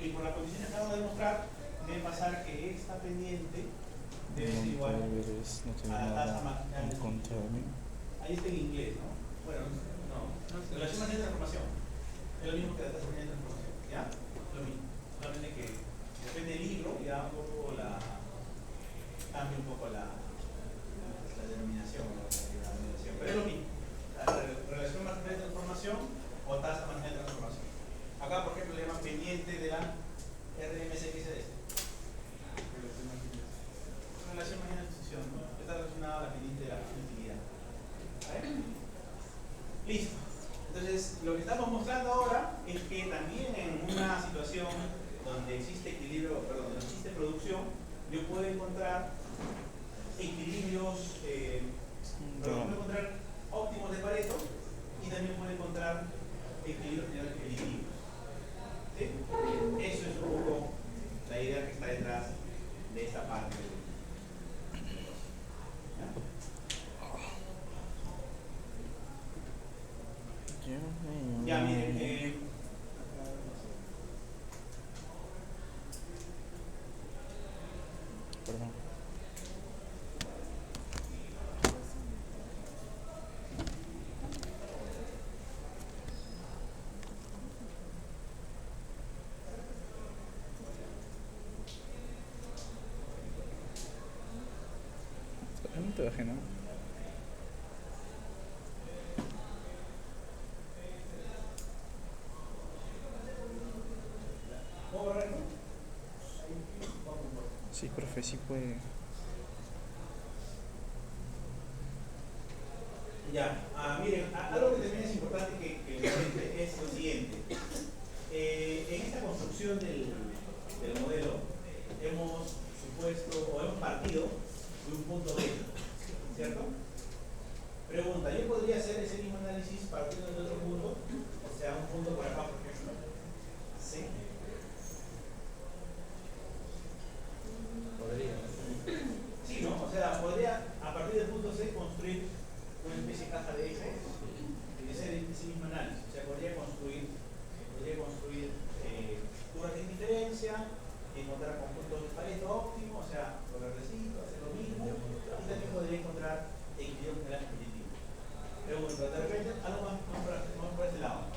y por la condición que acabo de demostrar, debe pasar que esta pendiente debe ser igual a la tasa marginal de substitución. Ahí está en inglés, ¿no? Bueno, no. Relación marginal de transformación. Es lo mismo que la tasa marginal de transformación. ¿Ya? Lo mismo. Solamente que depende del libro, ya un poco cambia un poco la denominación, pero es lo mismo. La relación marginal de transformación o tasa marginal de transformación. Acá, por ejemplo, le llaman pendiente de la RMS, que es este. Relación marginal de sucesión, ¿no? Está relacionada a la pendiente de la utilidad. ¿Vale? Listo. Entonces, lo que estamos mostrando ahora es que también en una situación donde existe equilibrio, perdón, donde existe producción, yo puedo encontrar equilibrios, puedo encontrar óptimos de Pareto y también puedo encontrar equilibrios generales predictivos. ¿Sí? Eso es un poco la idea que está detrás de esta parte. Ya, miren, Perdón. No te bajé, ¿no? Sí, profe, sí puede. ya, miren, algo que también es importante que le es lo siguiente. En esta construcción del modelo hemos supuesto o hemos partido de un punto B, ¿cierto? Pregunta, ¿yo podría hacer ese mismo análisis partiendo de otro punto? O sea, un punto por acá, por ejemplo. ¿Sí? Podría. Sí, ¿no? O sea, podría a partir del punto C construir una especie de caja de X y hacer ese mismo análisis. O sea, podría construir curvas de indiferencia, encontrar conjuntos de Pareto óptimo, o sea, progresito, hacer lo mismo, y también podría encontrar equilibrio general competitivo. Pregunto, de repente, algo más por este lado,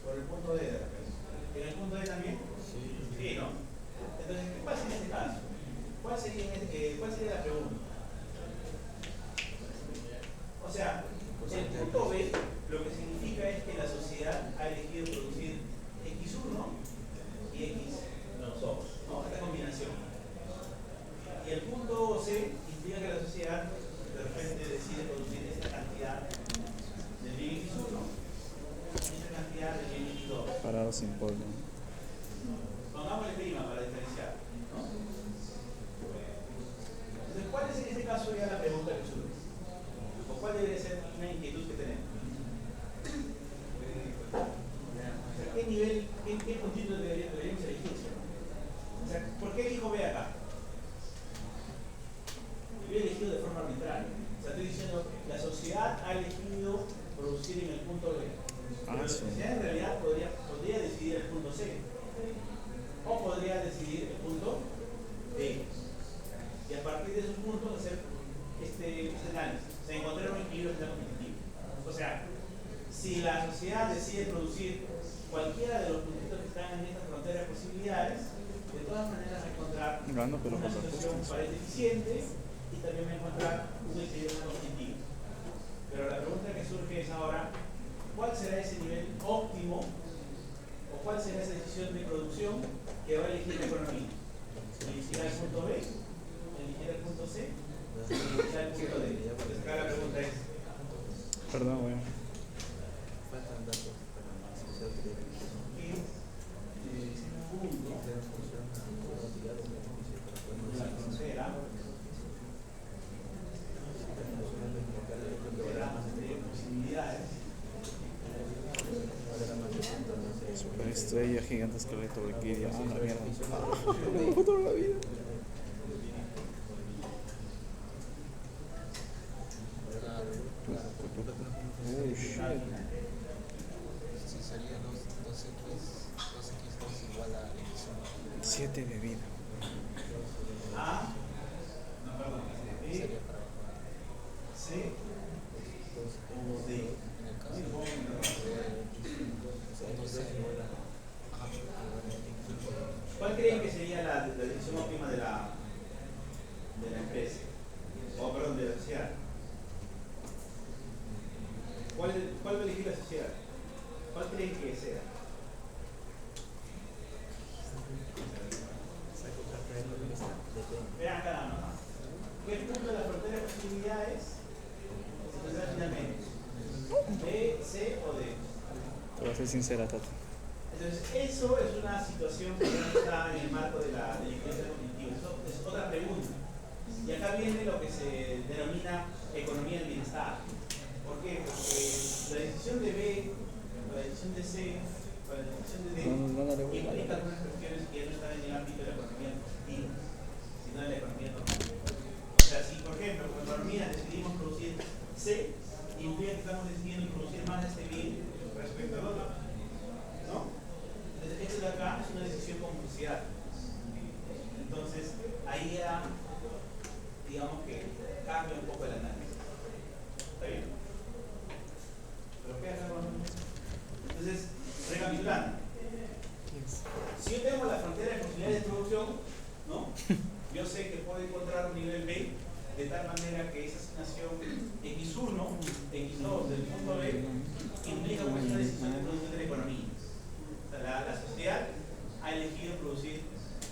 por el punto D de repente. ¿En el punto D también? Sí, ¿no? Entonces, ¿qué pasa en este caso? ¿Cuál sería la pregunta? O sea, el punto B lo que significa es que la sociedad ha elegido producir X1 y X2, ¿no? Esta combinación. Y el punto C implica que la sociedad de repente decide producir esta cantidad del bien X1 y esta cantidad del bien X2. Parado sin polvo. Pongámosle prima para diferenciar, ¿no? Entonces, ¿cuál es en este caso ya la pregunta que surge? ¿O cuál debería ser una inquietud que tenemos? ¿Qué nivel, qué puntito deberíamos elegir? O sea, ¿por qué elijo B acá? Yo he elegido de forma arbitraria. O sea, estoy diciendo, la sociedad ha elegido producir en el punto B. Pero la sociedad en realidad podría decidir el punto C. O podría decidir el punto D. Y a partir de esos puntos hacer este análisis. O sea, encontrar un equilibrio general competitivo. O sea, si la sociedad decide producir cualquiera de los puntitos que están en esta frontera de posibilidades, de todas maneras va a encontrar una situación parece eficiente y también va a encontrar un equilibrio competitivo. Pero la pregunta que surge es ahora, ¿cuál será ese nivel óptimo o cuál será esa decisión de producción que va a elegir la economía? ¿Elegirá el punto B? ¿Elegirá el punto C? ¿Elegirá el punto D? Entonces acá la pregunta es... Perdón, bueno. Faltan datos para más social que deben ser. ¿Qué punto Funciona la velocidad de la noticia para poder la frontera gigantesco de Wikipedia. Ah, la mierda. Me dejó toda la vida. Shit. Sí, sería 2x igual a x1. 7 de vida. A, no, perdón, B, Sería para abajo. C o D. En el caso Sí, lo pongo en el error. de 2c. ¿Cuál creen que sería la decisión óptima de la empresa? O perdón, de la sociedad. ¿Cuál va a elegir la sociedad? ¿Cuál creen que sea? Vean acá nada más. ¿Qué punto de la frontera de posibilidades se tendrá finalmente? ¿B, C o D? Te voy a ser sincera, Tato. Entonces, eso es una situación que no está en el marco de la delincuencia cognitiva. Eso es otra pregunta. Y acá viene lo que se denomina economía del bienestar. ¿Por qué? Porque la decisión de B, o la decisión de C, o la decisión de D, implica algunas cuestiones que ya no están en el ámbito de la economía cognitiva, sino de la economía normativa. O sea, si por ejemplo, como economía decidimos producir C, implica que estamos decidiendo producir más de este bien respecto al otro. ¿No? Entonces, esto de acá es una decisión comercial. Entonces, ahí ya, digamos que cambia un poco el análisis. ¿Está bien? ¿Pero qué hacemos? Entonces, recapitulando. Si yo tengo la frontera de posibilidades de producción, ¿no? Yo sé que puedo encontrar un nivel B de tal manera que esa asignación X1, X2 del punto B implica pues una decisión de producción de la economía. O sea, la sociedad ha elegido producir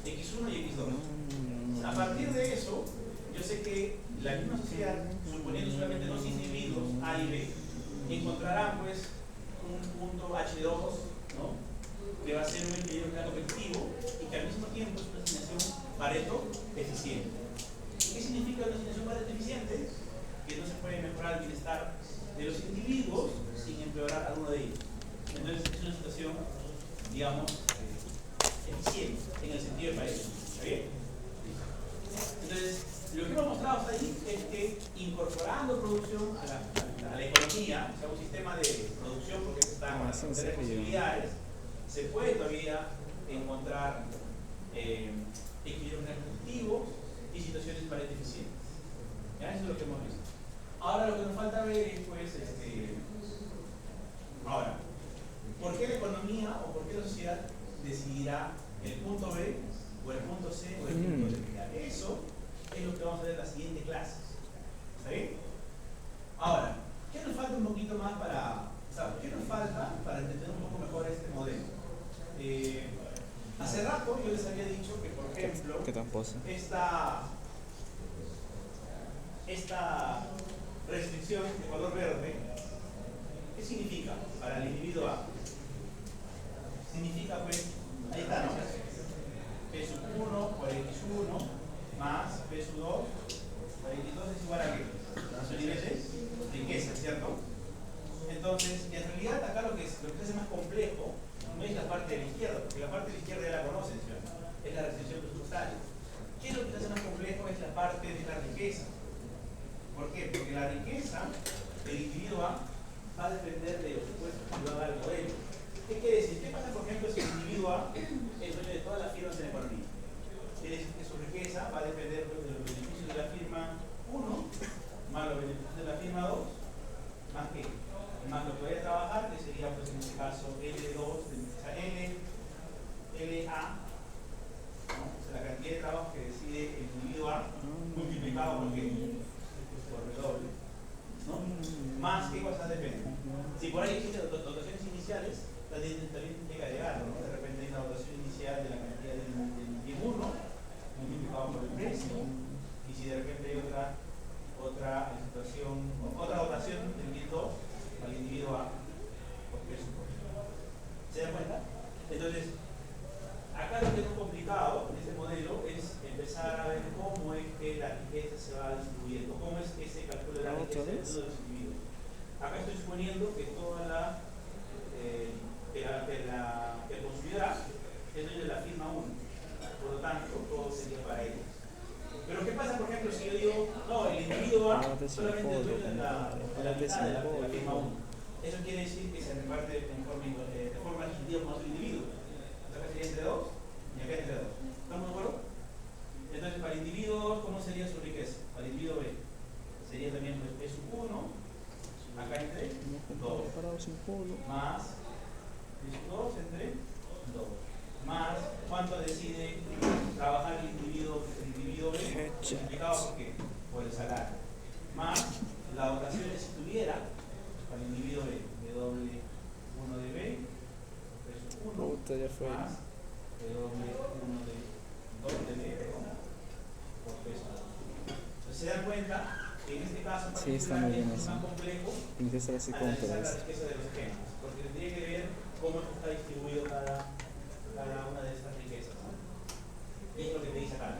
X1 y X2. A partir de eso, yo sé que la misma sociedad, suponiendo solamente dos individuos A y B, encontrarán pues un punto H2, ¿no? Que va a ser un equilibrio claro competitivo y que al mismo tiempo es una asignación Pareto eficiente. ¿Qué significa una asignación Pareto eficiente? Que no se puede mejorar el bienestar de los individuos sin empeorar alguno de ellos. Entonces es una situación, digamos, eficiente en el sentido de Pareto. ¿Está bien? Entonces, lo que hemos mostrado ahí es que incorporando producción a la economía, o sea, un sistema de producción, porque está con las posibilidades, se puede todavía encontrar equilibrios competitivos y situaciones Pareto eficientes. ¿Ya? Eso es lo que hemos visto. Ahora lo que nos falta ver es, pues, ahora, ¿por qué la economía o por qué la sociedad decidirá el punto B o el punto C o el punto D? Eso es lo que vamos a ver en la siguiente clase. ¿Está bien? Ahora, ¿qué nos falta un poquito más para, o sea, qué nos falta para entender un poco mejor este modelo? Hace rato yo les había dicho que, por ejemplo, esta restricción de color verde, ¿qué significa para el individuo A? Significa, pues, ahí está, ¿no? P sub 1 por X1 más P sub 2 por X2 es igual a qué? A su nivel de riqueza, ¿cierto? Entonces, en realidad acá lo que hace más complejo no es la parte de la izquierda, porque la parte de la izquierda ya la conocen, ¿cierto? Es la restricción presupuestaria. ¿Qué es lo que hace más complejo? Es la parte de la riqueza. ¿Por qué? Porque la riqueza del individuo A va a depender de los supuestos que lo haga el modelo. ¿Qué quiere decir? ¿Qué pasa, por ejemplo, si el individuo A es dueño de todas las firmas en la economía? Quiere decir que su riqueza va a depender de los beneficios de la firma 1 más los beneficios de la firma 2 más que más lo que vaya a trabajar, que sería, pues, en este caso L2, o sea, LA, ¿no? O sea, la cantidad de trabajo que decide el individuo A multiplicado por qué? Por el doble, ¿no? Más qué cosas dependen. Si por ahí existen dotaciones iniciales, también llega a llegar, ¿no? De repente hay una dotación inicial de la cantidad del bien 1 multiplicado por el precio, y si de repente hay otra dotación del bien 2 al individuo A por precio. ¿Se dan cuenta? Entonces, acá lo que es complicado en este modelo es empezar a ver cómo es que la riqueza se va distribuyendo, cómo es que se calcula la riqueza de todos los individuos. Acá estoy suponiendo que toda la que el consumidor A es dueño de la firma 1. Por lo tanto, todo sería para ellos. Pero ¿qué pasa, por ejemplo, si yo digo, no, el individuo A solamente es dueño de la mitad de la firma 1? Eso quiere decir que se reparte de forma equitativa con otro individuo. Acá sería entre 2 y acá entre 2. ¿Estamos de acuerdo? Entonces, para el individuo, ¿cómo sería su riqueza? Para el individuo B, sería también P sub 1, acá entre 2, más P sub 2 entre 2, más ¿cuánto decide trabajar el individuo B? Multiplicado por qué? Por el salario. Más la dotación si tuviera para el individuo B, W1 de B, P sub 1, más W1 de 2 de B, por peso. Entonces se dan cuenta que en este caso particular es más complejo analizar la riqueza de los ejemplos, porque tendría que ver cómo está distribuido cada una de estas riquezas, ¿no? Y es lo que te dice acá.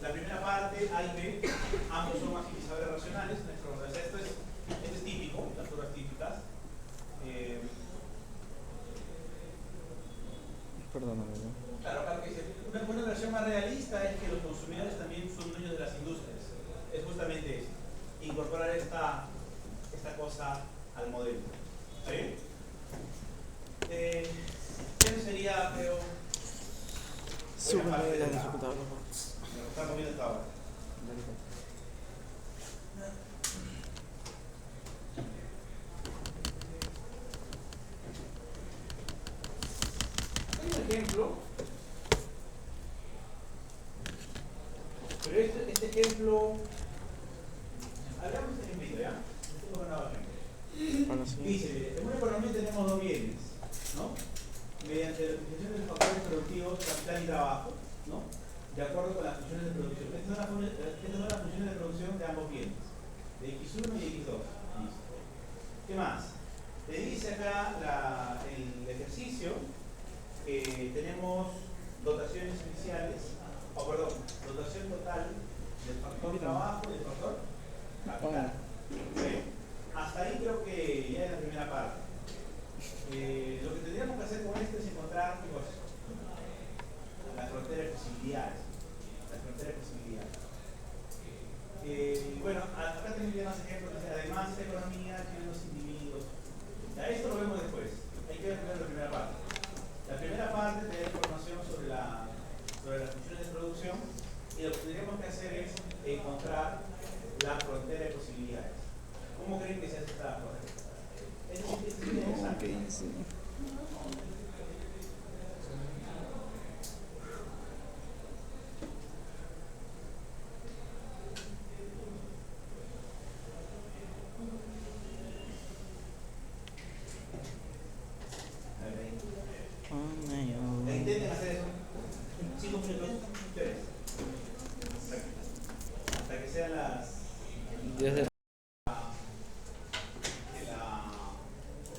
La primera parte, A y B, ambos son maximizadores racionales. Esto es típico, las pruebas típicas. Perdóname, ¿no? Claro, acá lo que dice, una versión más realista es que los consumidores también son dueños de las industrias. Es justamente eso, incorporar esta cosa al modelo. ¿Está bien? Eso sería, creo, Súbeme la dificultad. dificultad. Estamos viendo hasta ahora. Hay un ejemplo, pero este ejemplo, hagamos este ejemplo, ¿ya? Tengo ganado ejemplo. Dice, mire, en una economía tenemos dos bienes, ¿no? Mediante la utilización de los factores productivos, capital y trabajo, ¿no? De acuerdo con las funciones de producción. Estas son las funciones de producción de ambos bienes, de X1 y X2. Listo. ¿Qué más? Te dice acá el ejercicio que tenemos dotaciones iniciales, dotación total del factor trabajo y del factor capital. ¿Sí? Hasta ahí creo que ya es la primera parte. Lo que tendríamos que hacer con esto es encontrar las fronteras de posibilidades. Bueno, acá tenemos más ejemplos. Además, esta economía tiene unos individuos. Ya esto lo vemos después. Hay que ver primero la primera parte. La primera parte te da información sobre las funciones de producción y lo que tendríamos que hacer es encontrar la frontera de posibilidades. ¿Cómo creen que se hace esta frontera? Es interesante. Intenten hacer eso. 5 minutos, 3. Hasta que sean las. Desde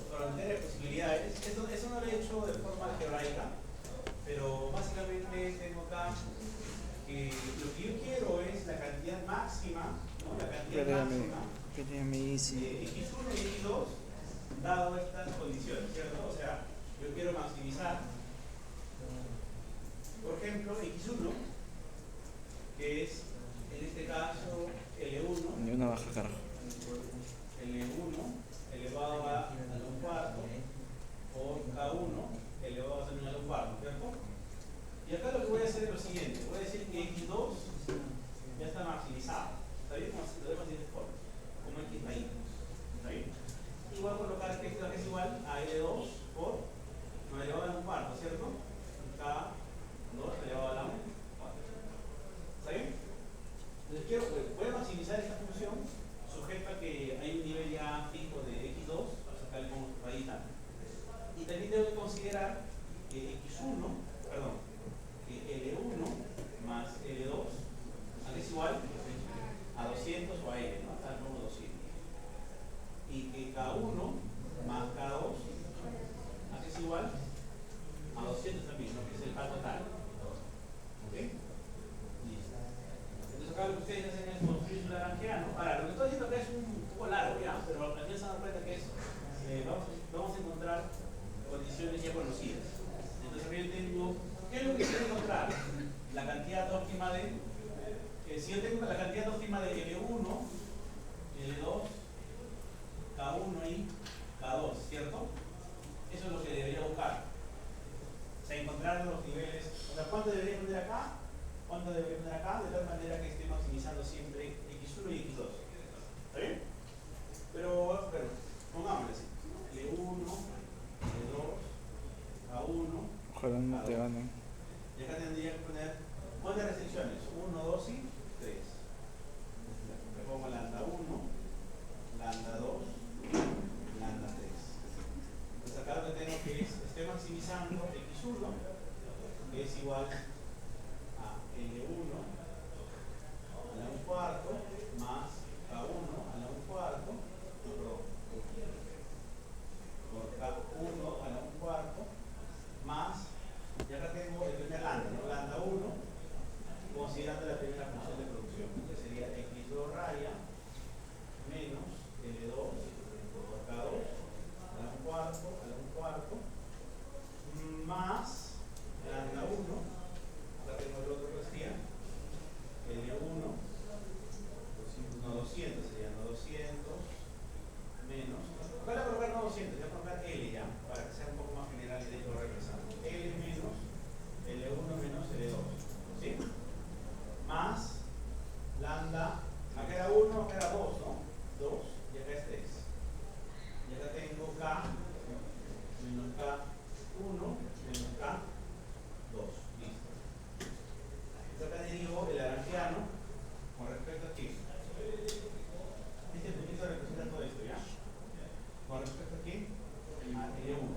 La frontera de posibilidades. Eso no lo he hecho de forma algebraica, pero básicamente tengo acá que lo que yo quiero es la cantidad máxima, ¿no? La cantidad máxima de X1 y X2 dado estas condiciones, ¿cierto? O sea, yo quiero maximizar, por ejemplo, X1, que es en este caso L1. Ni una baja, carajo. L1 elevado a un cuarto por K1 elevado a también a un cuarto, ¿cierto? Y acá lo que voy a hacer es lo siguiente, voy a decir que X2 ya está maximizado, ¿está bien? Lo dejo así de forma, como X ahí, ¿está bien? Y voy a colocar que esto es igual a L2 por 9 elevado a un cuarto, ¿cierto? K2 elevado a un cuarto, ¿está bien? Entonces voy a maximizar esta función sujeta a que hay un nivel ya fijo de X2, para sacarle como rayita. Y también tengo que considerar que X1, perdón, que L1 más L2 es igual a 200 o a L, ¿no? Está como 200. Y que K1 más K2 es igual a 200 también, ¿no? Que es el K total. ¿Ok? Listo. Entonces acá lo que ustedes hacen es construir su lagrangiano. Ahora, lo que estoy diciendo acá es un poco largo, ¿ya? Pero al final se dan cuenta que es, vamos a encontrar ya conocidas. Entonces acá yo tengo, ¿qué es lo que quiero encontrar? La cantidad óptima de, si yo tengo la cantidad óptima de L1, L2, K1 y K2, ¿cierto? Eso es lo que debería buscar. O sea, encontrar los niveles, o sea, ¿cuánto debería poner acá? ¿Cuánto debería poner acá? De tal manera que esté maximizando siempre X1 y X2. ¿Está bien? Pero pongámosle así. L1, L2, K1, Ojalá no te K2. ganen. Y acá tendría que poner, ¿cuántas restricciones? 1, 2 y 3. Le pongo lambda 1, lambda 2, lambda 3. Entonces acá lo que tengo que es, estoy maximizando X1, que es igual a L1 a la 1 cuarto más K1 a la 1 cuarto, por K1 a la 1 cuarto más, y acá tengo el primer lambda, ¿no? Lambda 1, considerando la primera función de producción, que sería X2 raya menos L2 por K2 a la 1 cuarto, más lambda 1, acá tengo el otro que sería L1, no 200, sería no 200 menos, acá le voy a colocar no 200, voy a colocar L ya, para que sea un poco más general y de hecho regresando. L menos L1 menos L2, ¿sí? Más lambda, acá era 1, acá era 2, ¿no? 2 y acá es 3. Y acá tengo K menos K1 menos K2. Listo. Entonces acá derivo el lagrangiano con respecto a aquí. Este puntito representa todo esto, ¿ya? Con respecto a aquí, a L1.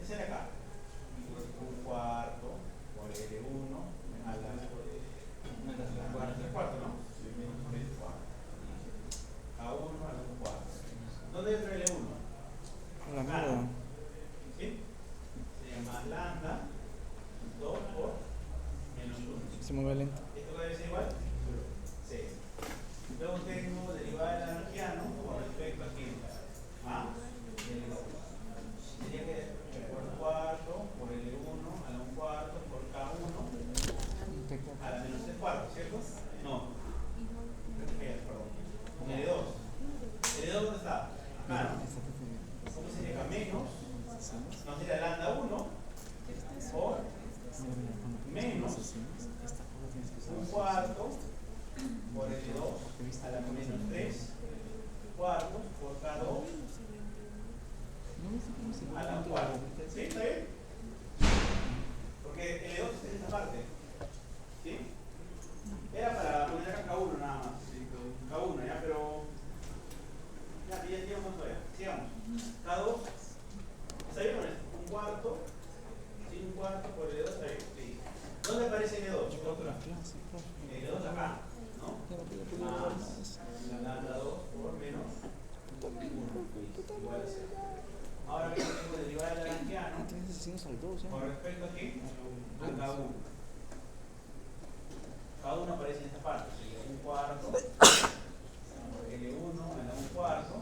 Ese era acá. 1 cuarto por L1 a la 1 cuarto, ¿no? Menos 1 cuarto. K1 a la 1 cuarto. ¿Dónde entra L1? La mierda. ¿Sí? Se llama lambda 2 por menos 1. Se mueve lento. ¿Esto debe ser igual? Sí. Luego tengo derivada del lagrangiano con respecto a quién. A L2. Sería que por cuarto por L1 a la 1 cuarto por K1 a la menos 3 cuartos, ¿cierto? No. Perdón. L2. ¿L2 dónde está? Acá, ¿no? ¿Cómo sería acá? Menos. No sería lambda 1 por menos 1 cuarto por L2 a la menos 3 cuartos por K2 a la 1 cuarto. ¿Sí? ¿Está bien? Porque L2 está en esta parte. ¿Sí? Era para poner acá K1 nada más. K1 ya, pero ya digamos todavía. Sigamos. K2 ¿está bien o no? 1 cuarto. ¿Sí? 1 cuarto por L2 está bien. Sí. ¿Dónde aparece L2? L2 acá, ¿no? Más la lambda 2 por menos 1 igual a 0. Ahora que tengo derivada del lagrangiano con respecto a qué? A K1. K1 aparece en esta parte, sería 1 cuarto por L1 a la 1 cuarto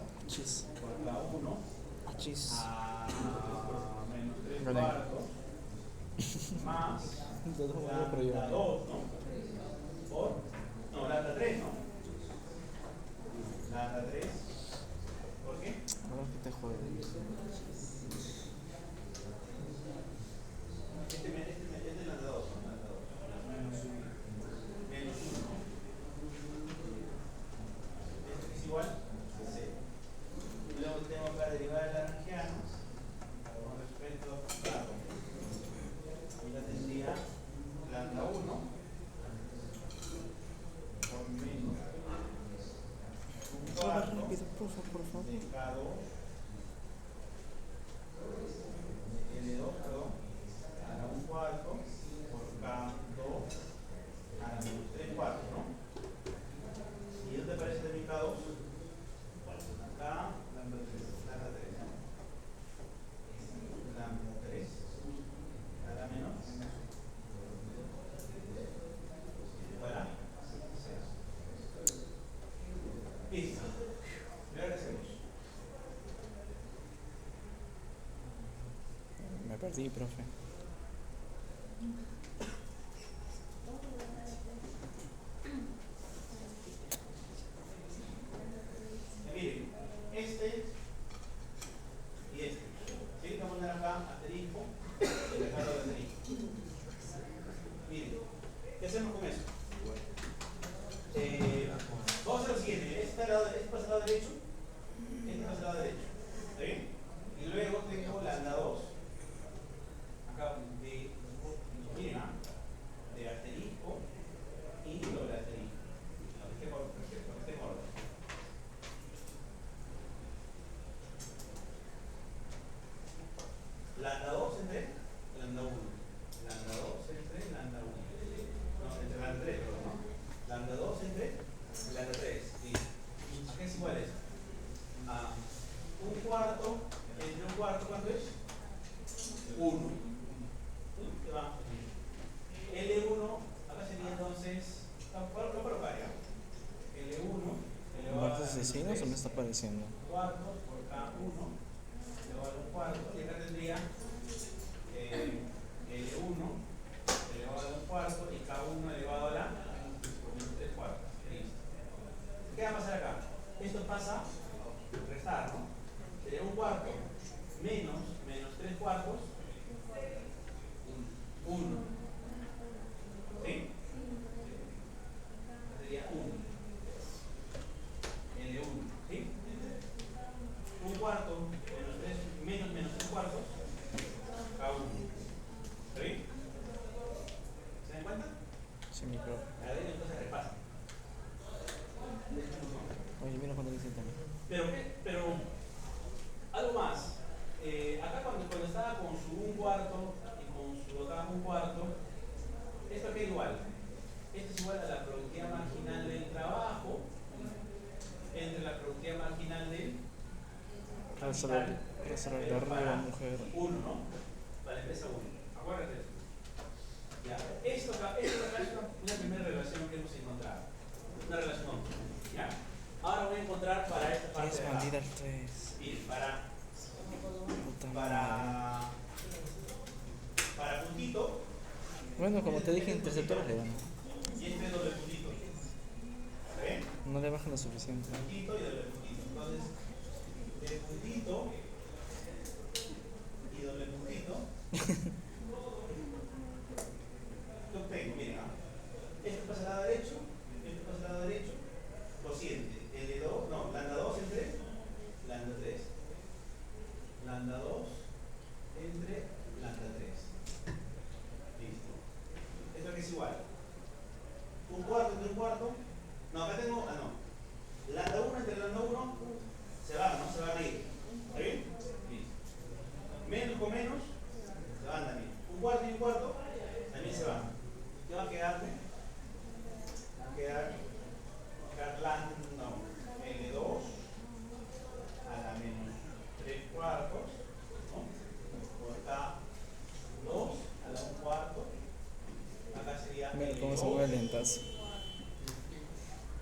por K1 a menos 3 cuartos más lambda 2, ¿no? Por, no, lambda 3, ¿no? Lambda 3, ¿por qué? Ahora que te jode. Este es lambda 2, ¿no? Lambda 2. Menos 1. ¿Esto es igual? Sí. Y luego tengo acá derivada del lagrangiano con respecto a K. Y la tendría lambda 1 me perdí, profe. Miren, este y este. Tienen que poner acá asterisco y acá lo asterisco. Miren, ¿qué hacemos con eso? Vamos a hacer lo siguiente. Este pasa al lado derecho, este pasa al lado derecho. ¿Está bien? Y luego tengo la anda 2. Acá de, miren, de asterisco y doble asterisco. Lo que esté corto. Lambda 2 entre lambda 1. Lambda 2 entre lambda 1. No, entre lambda 3, perdón, ¿no? Lambda 2 entre lambda 3. ¿Y a qué es igual eso? A un cuarto entre un cuarto, ¿cuánto es? 1. ¿Qué va? L1, acá sería entonces, lo colocar ya. L1 elevado a ¿Martes asesinos o me está pareciendo? cuartos por K1 elevado a un cuarto, y acá tendría L1 elevado a un cuarto y K1 elevado a la 3 cuartos. Listo. ¿Qué va a pasar acá? Esto pasa a restar, ¿no? Sería un cuarto menos 3 cuartos, 1. ¿Sí? Sería 1. L1. ¿Sí? Un cuarto menos 3 cuartos, K1. ¿Está bien? ¿Se dan cuenta? Sí, mi profe. A ver, entonces repasa. Oye, mira cuando dice también. Pero algo más. Acá cuando estaba con su un cuarto y con su acá un cuarto, esto queda igual. Esto es igual a la productividad marginal del trabajo entre la productividad marginal del Resolver la mujer. 1, ¿no? Para la empresa 1. Acuérdate eso. Ya. Esto acá es una primera relación que hemos encontrado. Una relación óptima. ¿Ya? Ahora voy a encontrar para esta parte Es de acá. bandida el 3. Bien, Puta madre. para puntito Bueno, como te dije, interceptores le dan. y este doble puntito. ¿Está bien? No le bajan lo suficiente. Puntito y doble puntito. Entonces, de puntito y doble puntito. Yo tengo, mira, esto pasa al lado derecho, esto pasa al lado derecho, cociente, L2, no, lambda 2 entre lambda 3. Lambda 2 entre lambda 3. Listo. ¿Esto qué es igual? Un cuarto entre un cuarto. No, acá tengo, no. Lambda 1 entre lambda 1 se va, ¿no? Se va a ir. ¿Está bien? Listo. Menos con menos se van también. Un cuarto y un cuarto también se van. ¿Qué va a quedarme? Va a quedar L2 a la menos 3 cuartos, ¿no? Por K2 a la 1 cuarto. Acá sería Mira cómo L2 se mueve lentazo.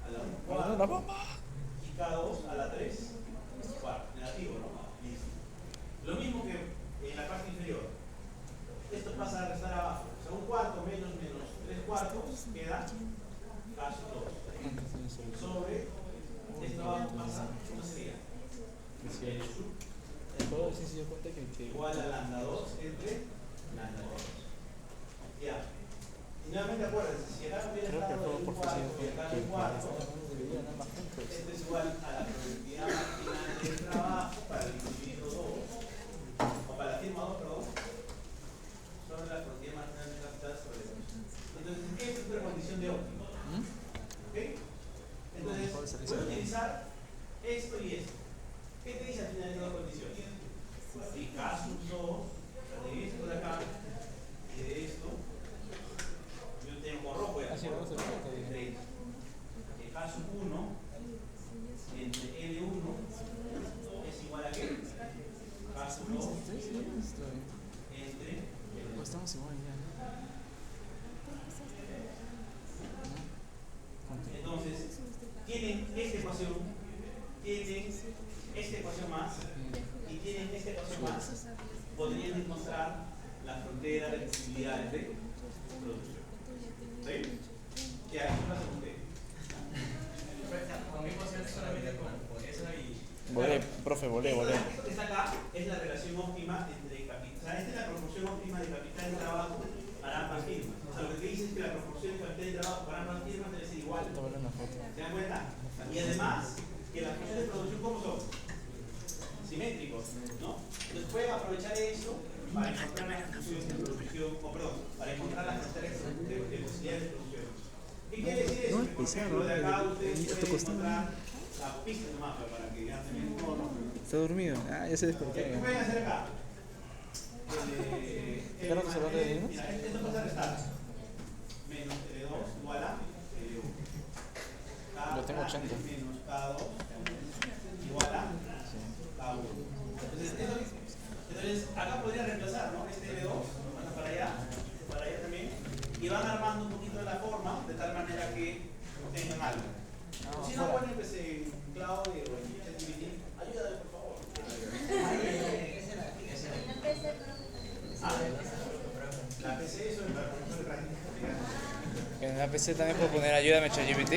a la 1 ¡Guarda cuarto. la bomba! Y K2 a la 3 cuarto. Negativo, ¿no? Listo. Lo mismo que en la parte inferior. Esto pasa a restar abajo. O sea, un cuarto menos 3 cuartos queda caso 2. Sobre esto abajo pasa, ¿cómo sería? L sub Puedo decir si yo cuenta que igual a lambda 2 entre lambda 2. Ya. Y nuevamente acuérdense, si acá hubiera creo que el estado juego en un por cuarto fusión y acá en que un cuarto, debería nada más juntos. esto es igual a la productividad marginal del trabajo para el individuo 2, o para la firma 2, perdón, sobre la productividad marginal del capital sobre el 2. Entonces, esta es otra condición de óptimo. ¿Ok? Entonces, voy a utilizar esto y esto. ¿Qué te dice al final de las dos condiciones? Si K sub 2, de esto de acá y de esto, yo tengo con rojo ya. Así vamos a ver todo bien. Que K sub 1 entre L1 es igual a qué? K sub 2 entre L2. Estamos igual ya. Entonces, tienen esta ecuación, tienen esta ecuación más y tienen esta ecuación más. podrían encontrar la frontera de posibilidades de producción. ¿Sí? ¿Qué hay? ¿Qué pasa con usted? Conmigo hacer solamente con esa y. Volé, profe, volé. Esto que está acá es la relación óptima entre capital. O sea, esta es la proporción óptima de capital de trabajo para ambas firmas. O sea, lo que te dice es que la proporción de capital de trabajo para ambas firmas debe ser igual. Tómale una foto. ¿Se dan cuenta? Y además, que las costos de producción, ¿cómo son? Simétricos, ¿no? Entonces pueden aprovechar eso para encontrar la función de producción, o perdón, para encontrar las fronteras de posibilidades de producción. ¿Qué quiere decir eso? No, Que, por ejemplo, de acá ustedes pueden encontrar la pista nomás, para que vean también todo, ¿no? Está dormido. Ah, ya se despertó. ¿Qué pueden hacer acá? ¿Qué rato se va a reír? Mira, esto pasa a restar. Menos L2 igual a L1. Lo tengo 80. Menos K2 igual a K1. Entonces, acá podría reemplazar, ¿no? Este L2, van para allá también. Y van armando un poquito de la forma, de tal manera que obtengan algo. Si no, ponen pues en Cloud o en ChatGPT, ayúdame por favor. La PC, eso es para profesor de práctica. En la PC también puedo poner ayúdame ChatGPT.